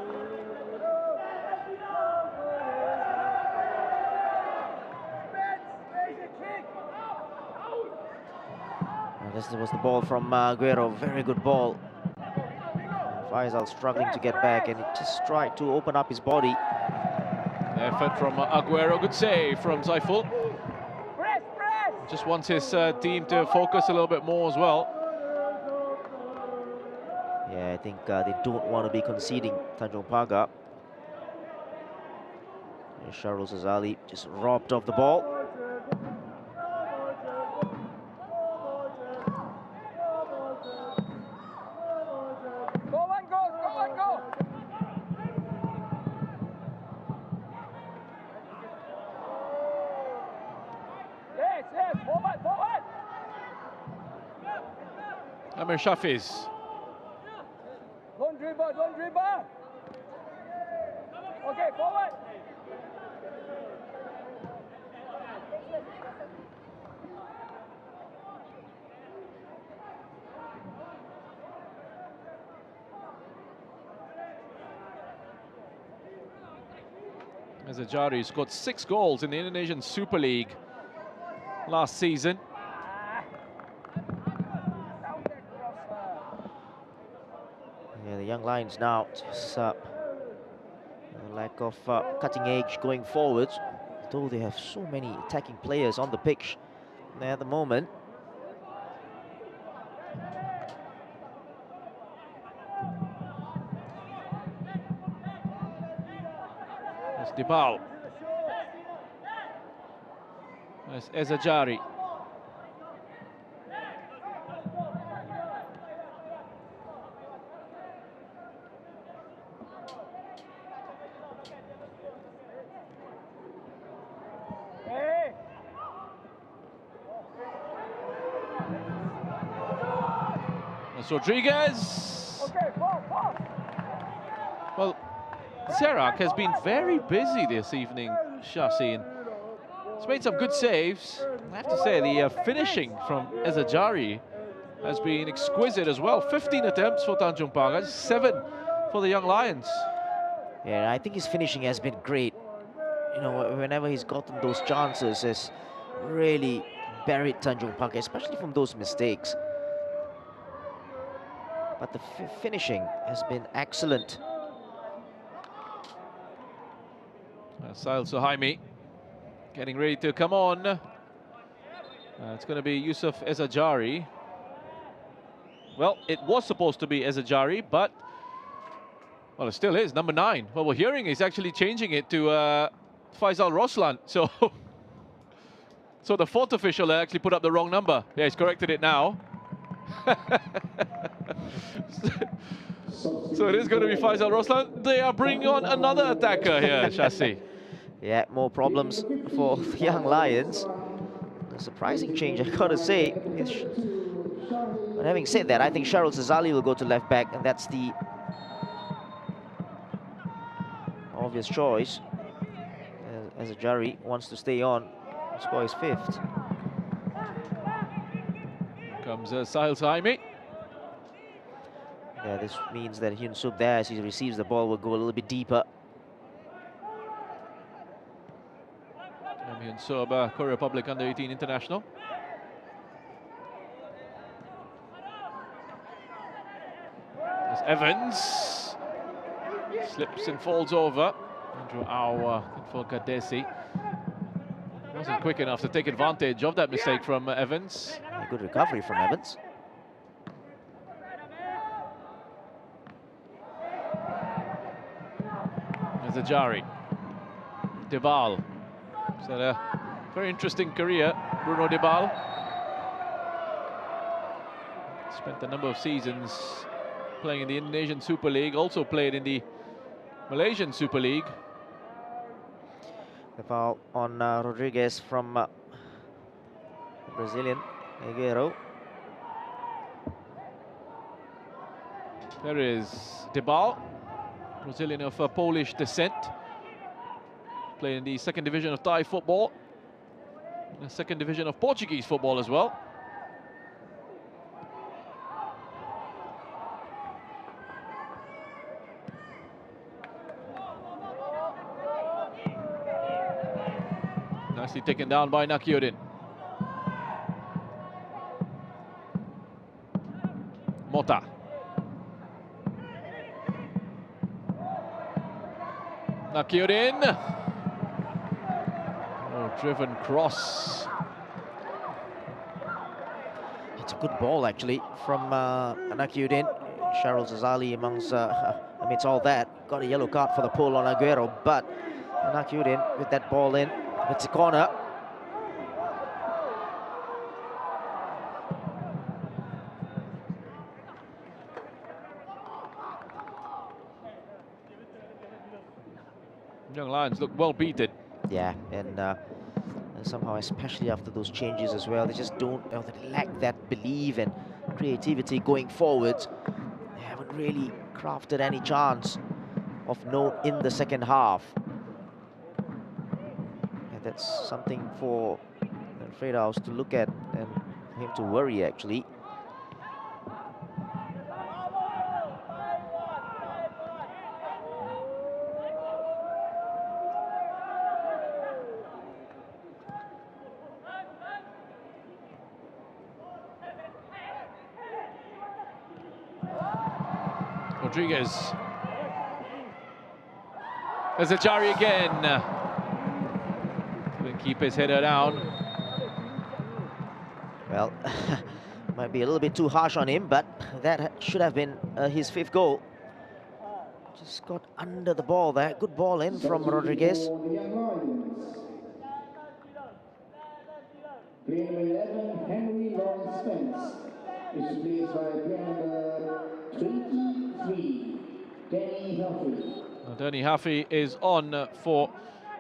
This was the ball from Aguero. Very good ball. Faisal struggling to get back, and he just tried to open up his body. Effort from Aguero. Good save from Saiful. Just wants his team to focus a little bit more as well. Yeah, I think they don't want to be conceding, Tanjong Pagar. Sharul Zazali just robbed off the ball. Amir Shafiz. Don't dribble, don't dribble. Okay, forward. Ezajari scored 6 goals in the Indonesian Super League last season. Yeah, the young Lions now just a lack of cutting edge going forward, though they have so many attacking players on the pitch at the moment. It's Dibal. It's Ezajari. That's Rodriguez. Well, Serak has been very busy this evening, Shasin. He's made some good saves. I have to say, the finishing from Ezajari has been exquisite as well. 15 attempts for Tanjong Pagar, 7 for the young Lions. Yeah, I think his finishing has been great. You know, whenever he's gotten those chances, has really buried Tanjong Pagar, especially from those mistakes. But the finishing has been excellent. Sahil Suhaimi getting ready to come on. It's going to be Yusuf Ezajari. Well, it was supposed to be Ezajari, but well, it still is number 9. What we're hearing is actually changing it to Faisal Roslan. So, so the 4th official actually put up the wrong number. Yeah, he's corrected it now. So it is going to be Faisal Roslan. They are bringing on another attacker here, Shasi. Yeah, more problems for the Young Lions. A surprising change, I gotta say. But having said that, I think Cheryl Zazali will go to left back, and that's the obvious choice. As a Jari wants to stay on, score his 5th. Comes Sahil Suhaimi. Yeah, this means that Hyun Suk there, as he receives the ball, will go a little bit deeper. Hyun Suk, Korea Republic under-18 international. There's Evans. Slips and falls over. Andrew Au for Gadesi. Wasn't quick enough to take advantage of that mistake from Evans. A good recovery from Evans. There's Ajari. Debal. So a very interesting career, Bruno Debal. Spent a number of seasons playing in the Indonesian Super League, also played in the Malaysian Super League. The foul on Rodriguez from Brazilian Aguero. There is Debal, Brazilian of Polish descent. Playing in the 2nd division of Thai football, the 2nd division of Portuguese football as well. Nicely taken down by Nakiuddin. Mota. Nakiuddin. Oh, driven cross. It's a good ball, actually, from Nakiuddin. Cheryl Zazali amidst all that, got a yellow card for the pull on Aguero, but Nakiuddin with that ball in, it's a corner. Young Lions look well beaten. Yeah, and somehow, especially after those changes as well, they just don't, they lack that belief and creativity going forward. They haven't really crafted any chance of note in the 2nd half. And that's something for Fred House to look at and for him to worry, actually. Rodriguez. There's Ajari again. Couldn't keep his header down. Well, might be a little bit too harsh on him, but that should have been his 5th goal. Just got under the ball there. Good ball in from Rodriguez. Player number 11, Henry Lawrence Spence, is replaced by player number 23, Danny Huffy. Danny Huffy is on for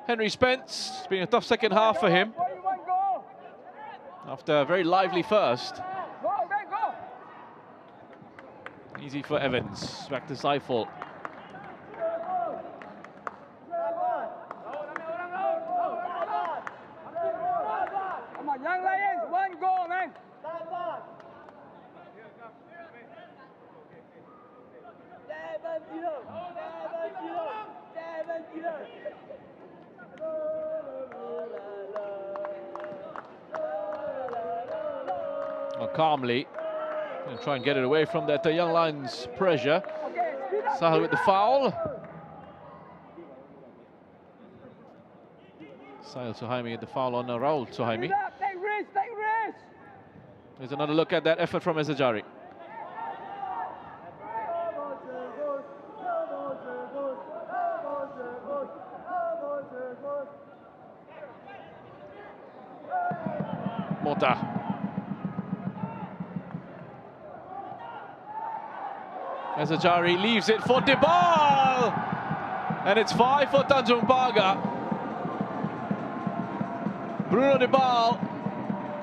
Henry Spence. It's been a tough 2nd half for him. After a very lively first. Easy for Evans. Back to Seifel. Come on, Young Lions, 1 goal, man. Well, calmly. And try and get it away from that Young Lions pressure. Sahal with the foul. Sahil Suhaimi with the foul on Raul Suhaimi. Take risk, take risk. There's another look at that effort from Ezajari. Mota. Ezajari leaves it for Debal! And it's 5 for Tanjong Pagar. Bruno Debal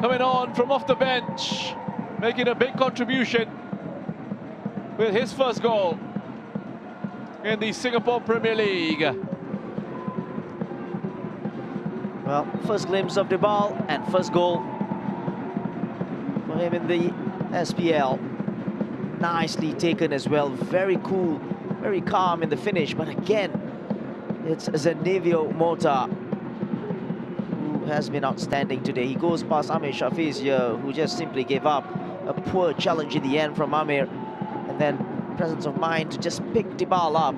coming on from off the bench, making a big contribution with his first goal in the Singapore Premier League. Well, first glimpse of Debal and first goal for him in the SPL. Nicely taken as well, very cool, very calm in the finish, but again, it's Zenevio Mota who has been outstanding today. He goes past Amir Shafiz here, who just simply gave up. A poor challenge in the end from Amir, and then presence of mind to just pick Debal up,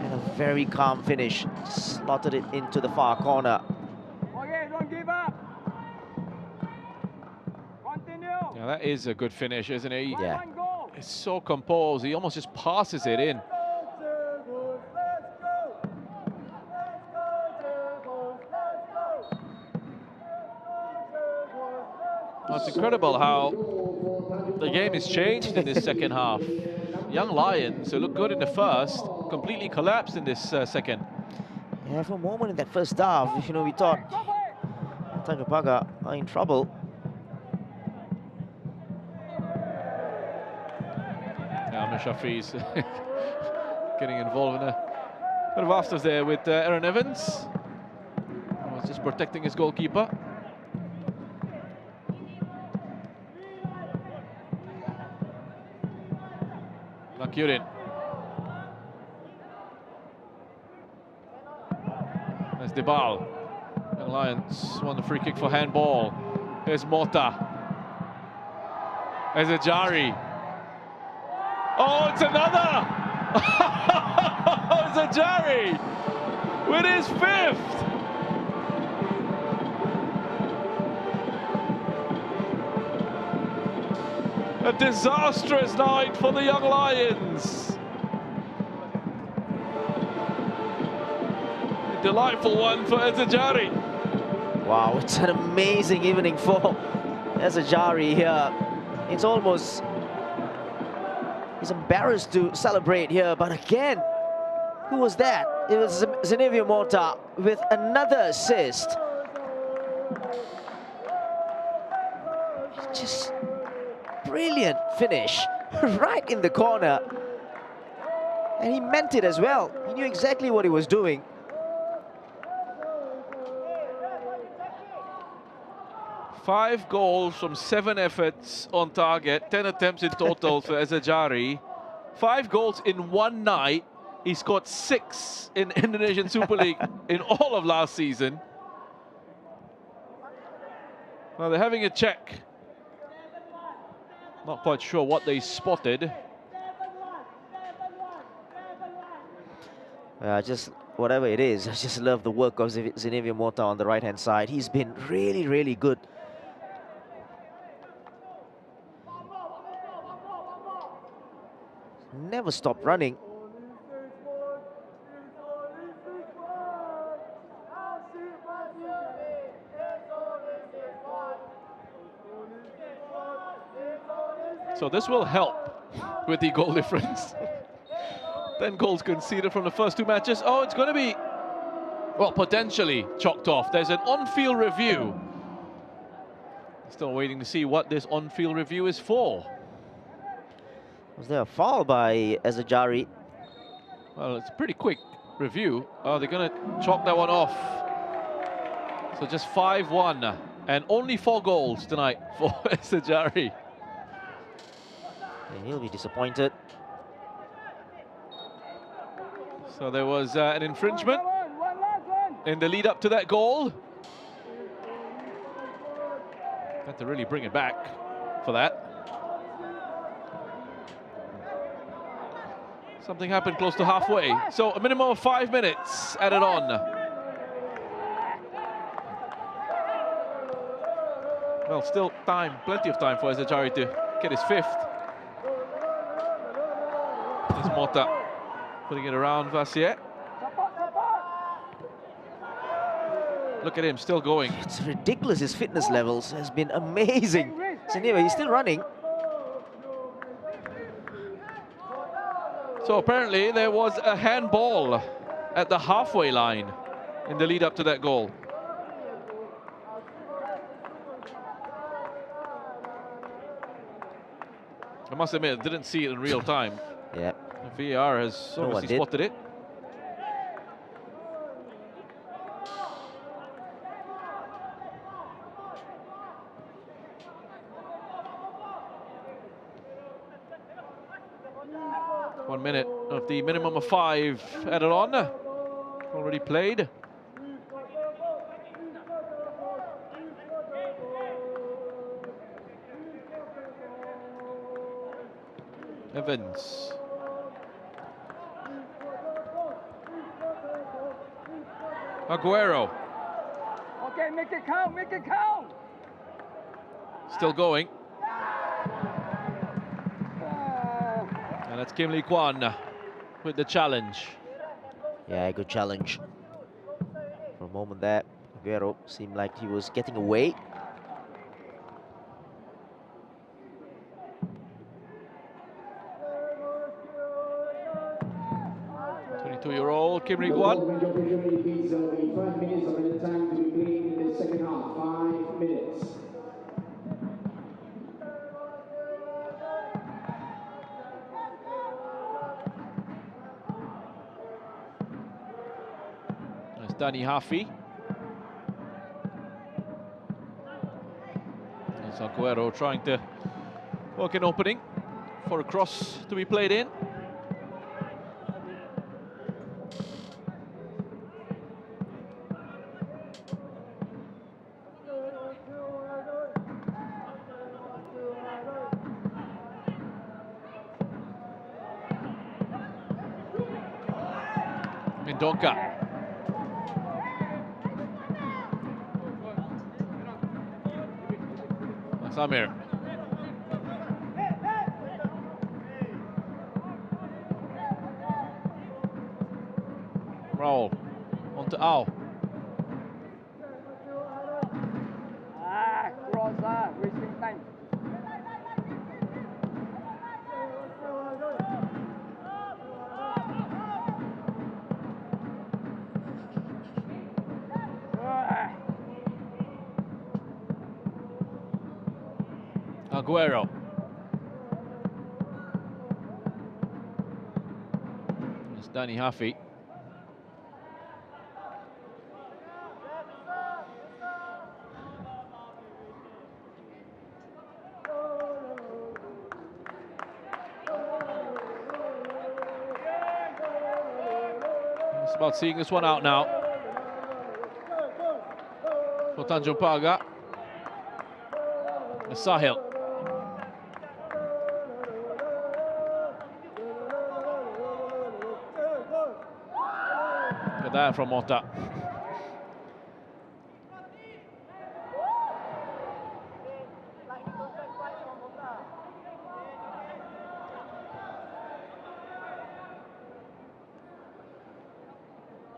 and a very calm finish. Slotted it into the far corner. Okay, don't give up. Continue. Yeah, that is a good finish, isn't it? Yeah. One goal. It's so composed, he almost just passes it in. Well, it's incredible how the game has changed in this second half. Young Lions, who looked good in the first, completely collapsed in this second. Yeah, for a moment in that first half, we thought Tanjong Pagar are in trouble. Yeah, Amir Shafi's getting involved in a bit of afters there with Aaron Evans. He was just protecting his goalkeeper. Nakurin. There's Debal. Young Lions won the free kick for handball. Here's Mota. There's Ezajari. Oh, it's another! Ezajari with his 5th! A disastrous night for the Young Lions. A delightful one for Ezajari. Wow, it's an amazing evening for Ezajari here. It's almost... he's embarrassed to celebrate here, but again, who was that? It was Zenevio Mota with another assist. Just brilliant finish, right in the corner. And he meant it as well. He knew exactly what he was doing. Five goals from 7 efforts on target, 10 attempts in total for Ezajari. 5 goals in one night. He scored 6 in Indonesian Super League in all of last season. Well, they're having a check. Not quite sure what they spotted. Just whatever it is, I just love the work of Zenevio Mota on the right-hand side. He's been really, really good. Never stopped running. So this will help with the goal difference. 10 goals conceded from the first 2 matches. Oh, it's going to be, well, potentially chalked off. There's an on-field review. Still waiting to see what this on-field review is for. Was there a foul by Ezajari? Well, it's a pretty quick review. Oh, they're going to chalk that one off. So just 5-1 and only 4 goals tonight for Ezajari. And he'll be disappointed. So there was an infringement One last one. in the lead up to that goal. Had to really bring it back for that. Something happened close to halfway. So a minimum of 5 minutes added on. Well, still time, plenty of time for Zachary to get his 5th. There's Mota putting it around Vassier. Look at him, still going. It's ridiculous. His fitness levels has been amazing. So anyway, he's still running. So apparently there was a handball at the halfway line in the lead up to that goal. I must admit, I didn't see it in real time. Yeah. The VAR has obviously spotted it. One minute of the minimum of 5 added on. Already played. Evans. Aguero. Okay, make it count, make it count. Still going. And that's Kim Lee Kwan with the challenge. Yeah, good challenge. For a moment there, Aguero seemed like he was getting away. Year-old Kim Lee Kwan. 5 minutes of the time to be played in the second half. 5 minutes. That's Danny Hafi. It's Aguero trying to work an opening for a cross to be played in. Mendonca. Samir. Raul. On to Ao. Cross, wasting time. Aguero. It's Danny Hafi. It's about seeing this one out now for Tanjong Pagar. Sahil. Good there from Mota.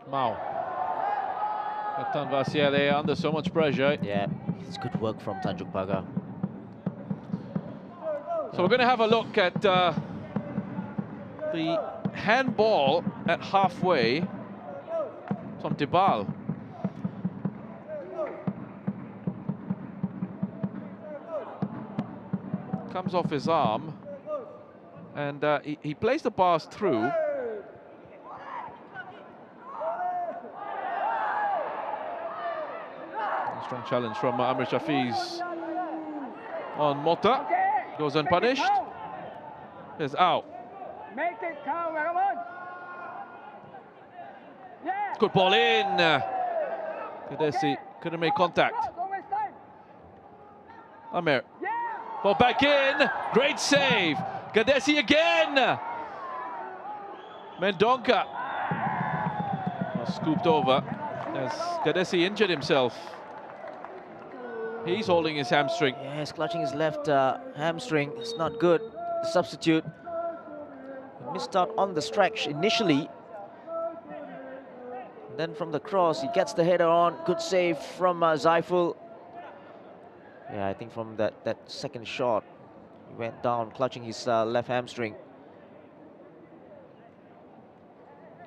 Mao. Captain Vassier under so much pressure. Yeah, it's good work from Tanjong Pagar. So we're going to have a look at the handball at halfway from Tibal. Comes off his arm, and he plays the pass through. Strong challenge from Amr Shafiz on Mota. Goes unpunished. Is out. Make it count, come on. Yeah. Good ball in. Kadesi couldn't make contact. Don't waste time. Amir. Yeah. Well, back in. Great save. Gadesi again. Mendonca. Scooped over as Gadesi injured himself. He's holding his hamstring. Yeah, he's clutching his left hamstring. It's not good. The substitute missed out on the stretch initially. Then from the cross, he gets the header on. Good save from Zaiful. Yeah, I think from that second shot, he went down clutching his left hamstring.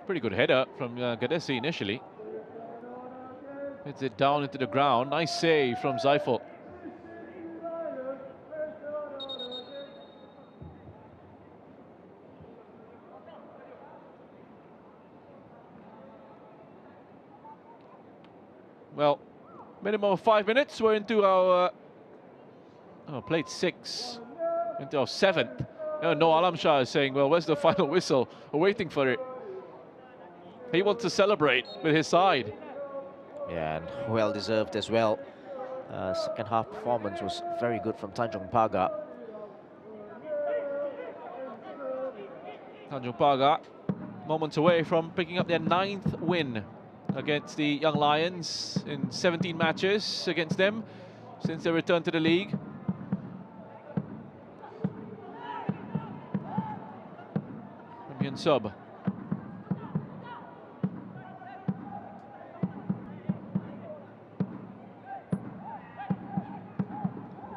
Pretty good header from Gadesi initially. Hits it down into the ground. Nice save from Zaiful. Well, minimum of 5 minutes. We're into our played 6, into our 7th. No, Alam Shah is saying, well, where's the final whistle? We're waiting for it. He wants to celebrate with his side. Yeah, and well deserved as well. Second half performance was very good from Tanjong Pagar. Tanjong Pagar, moments away from picking up their 9th win against the Young Lions in 17 matches against them since they returned to the league. Hyun Sub.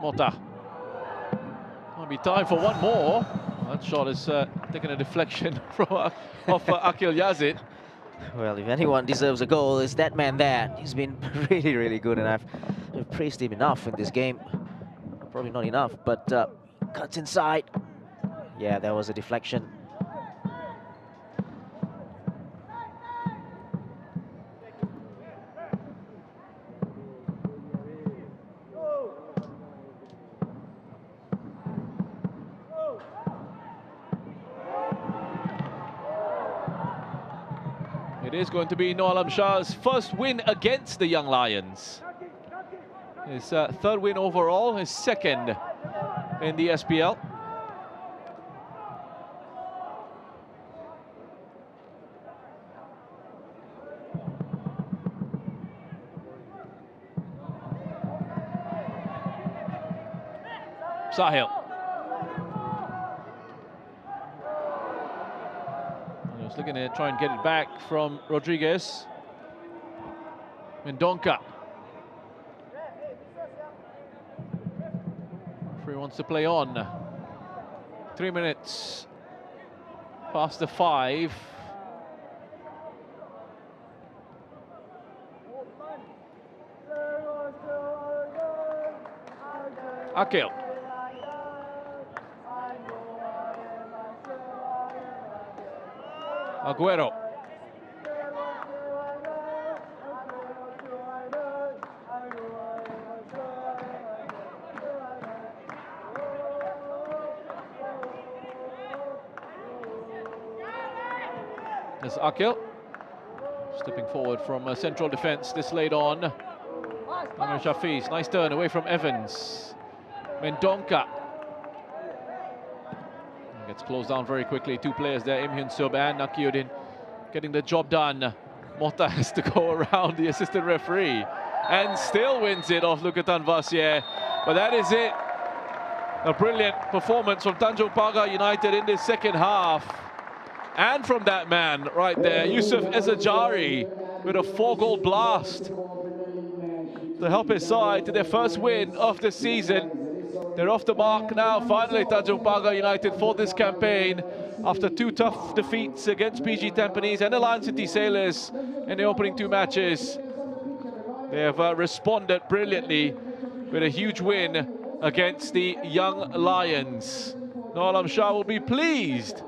Mota. Might be time for one more. That shot is taken a deflection from of Akil Yazid. Well, if anyone deserves a goal, it's that man there. He's been really, really good, and I've praised him enough in this game. Probably not enough, but cuts inside. Yeah, there was a deflection. It is going to be Noor Alam Shah's first win against the Young Lions. His 3rd win overall, his 2nd in the SPL. Sahil. He's looking to try and get it back from Rodriguez. Mendonca. Free wants to play on. 3 minutes past the 5. Akil. Aguero. There's Akil. Stepping forward from central defence, this laid on. Amir Shafiz, nice turn away from Evans. Mendonca. Gets closed down very quickly. 2 players there, Im Hyun Sub and Nakiuddin, getting the job done. Mota has to go around the assistant referee and still wins it off Lukatan Vasier. But that is it. A brilliant performance from Tanjong Pagar United in this second half. And from that man right there, Yusuf Ezajari, with a 4-goal blast to help his side to their first win of the season. They're off the mark now, finally, Tanjong Pagar United for this campaign after 2 tough defeats against PG Tampines and the Lion City Sailors in the opening 2 matches. They have responded brilliantly with a huge win against the Young Lions. Noor Alam Shah will be pleased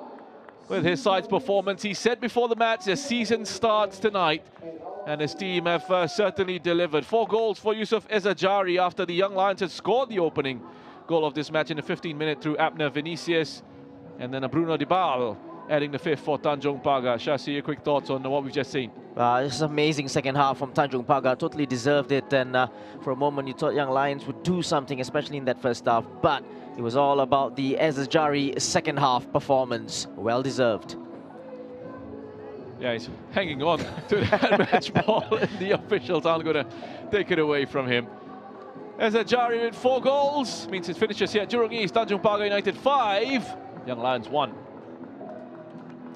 with his side's performance. He said before the match, the season starts tonight, and his team have certainly delivered. 4 goals for Yusuf Ezajari after the Young Lions had scored the opening goal of this match in the 15th minute through Abner Vinicius. And then a Bruno Dibal adding the 5th for Tanjong Pagar. Shashi, your quick thoughts on what we've just seen? This is an amazing second half from Tanjong Pagar. Totally deserved it. And for a moment, you thought Young Lions would do something, especially in that first half. But it was all about the Ezajari second half performance. Well deserved. Yeah, he's hanging on to that match ball. The officials aren't going to take it away from him. Ezajari with 4 goals. Means his finishes here at Jurong East. Tanjong Pagar United 5. Young Lions 1.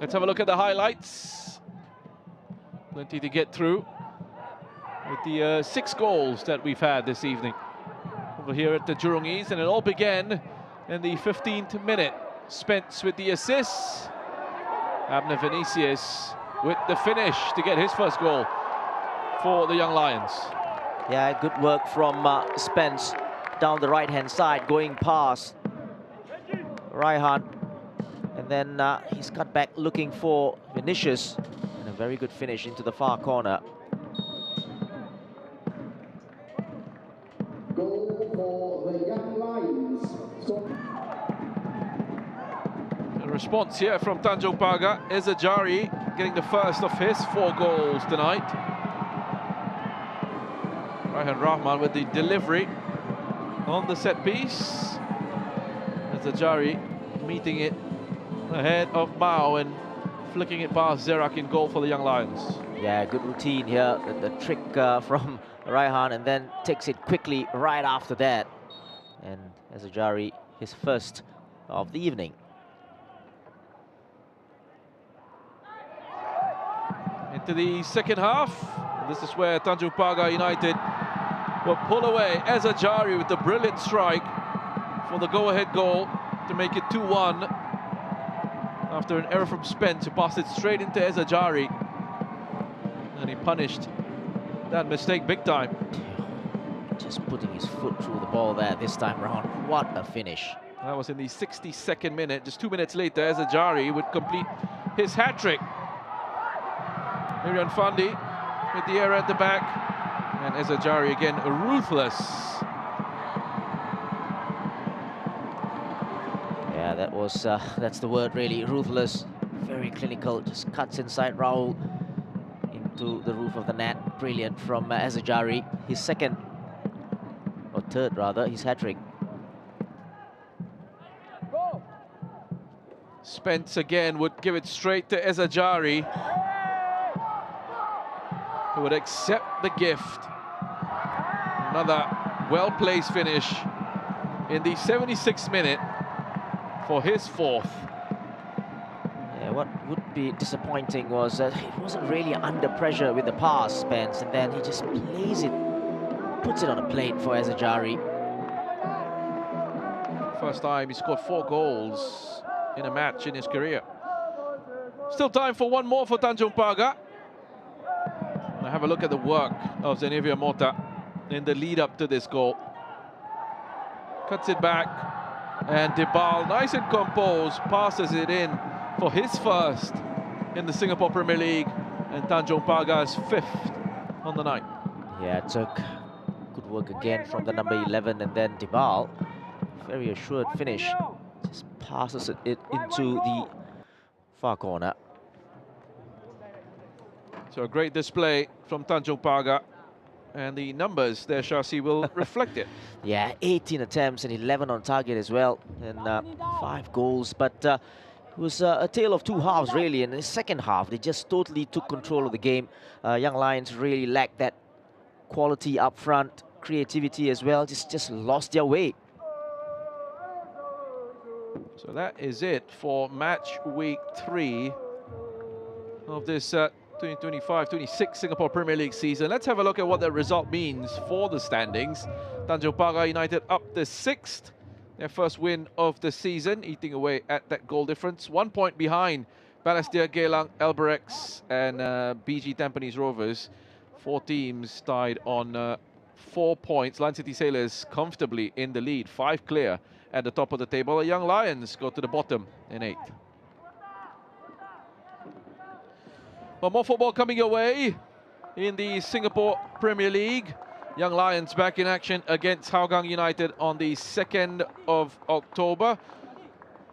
Let's have a look at the highlights. Plenty to get through with the 6 goals that we've had this evening over here at the Jurong East. And it all began in the 15th minute. Spence with the assists. Abner Vinicius with the finish to get his first goal for the Young Lions. Yeah, good work from Spence down the right-hand side, going past Raihan. And then he's cut back looking for Vinicius. And a very good finish into the far corner. Goal for the Young Lions. A response here from Tanjong Pagar. Ezajari getting the first of his 4 goals tonight. Raihan Rahman with the delivery on the set piece. Ezajari meeting it ahead of Mao and flicking it past Zerak in goal for the Young Lions. Yeah, good routine here. The trick from Raihan, and then takes it quickly right after that. And Ezajari, his first of the evening. Into the second half. This is where Tanjong Pagar United will pull away. Ezajari with the brilliant strike for the go-ahead goal to make it 2-1. After an error from Spence, who passed it straight into Ezajari. And he punished that mistake big time. Just putting his foot through the ball there this time around. What a finish. That was in the 62nd minute. Just 2 minutes later, Ezajari would complete his hat-trick. Miriam Fandi with the error at the back. And Ezajari again, ruthless. Yeah, that was, that's the word really, ruthless. Very clinical, just cuts inside Raul into the roof of the net. Brilliant from Ezajari. His second, or third rather, his hat-trick. Spence again would give it straight to Ezajari, who would accept the gift. Another well-placed finish in the 76th minute for his 4th. Yeah, what would be disappointing was that he wasn't really under pressure with the pass, Spence, and then he just plays it, puts it on a plate for Ezajari. First time he scored 4 goals in a match in his career. Still time for one more for Tanjong Pagar. Now have a look at the work of Zenevia Mota in the lead up to this goal. Cuts it back, and Debal, nice and composed, passes it in for his first in the Singapore Premier League, and Tanjong Pagar's 5th on the night. Yeah, it took good work again from the number 11, and then Debal, very assured finish, just passes it into the far corner. So a great display from Tanjong Pagar, and the numbers there, Shashi, will reflect it. Yeah, 18 attempts and 11 on target as well, and 5 goals. But it was a tale of 2 halves, really. In the second half, they just totally took control of the game. Young Lions really lacked that quality up front, creativity as well. Just lost their way. So that is it for match week 3 of this 2025-26 Singapore Premier League season. Let's have a look at what that result means for the standings. Tanjong Pagar United up to 6th. Their first win of the season, eating away at that goal difference. 1 point behind Balestier, Geylang, Albirex and BG Tampines Rovers. 4 teams tied on 4 points. Lion City Sailors comfortably in the lead, 5 clear at the top of the table. The Young Lions go to the bottom in 8th. But more football coming your way in the Singapore Premier League. Young Lions back in action against Hougang United on the 2nd of October.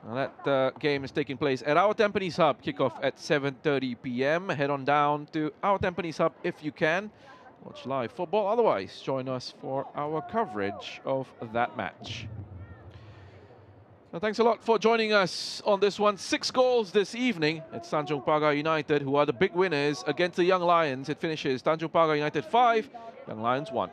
And that game is taking place at our Tampines Hub. Kickoff at 7:30 p.m. Head on down to our Tampines Hub if you can. Watch live football. Otherwise, join us for our coverage of that match. So thanks a lot for joining us on this one. 6 goals this evening. It's Tanjong Pagar United who are the big winners against the Young Lions. It finishes Tanjong Pagar United 5, Young Lions 1.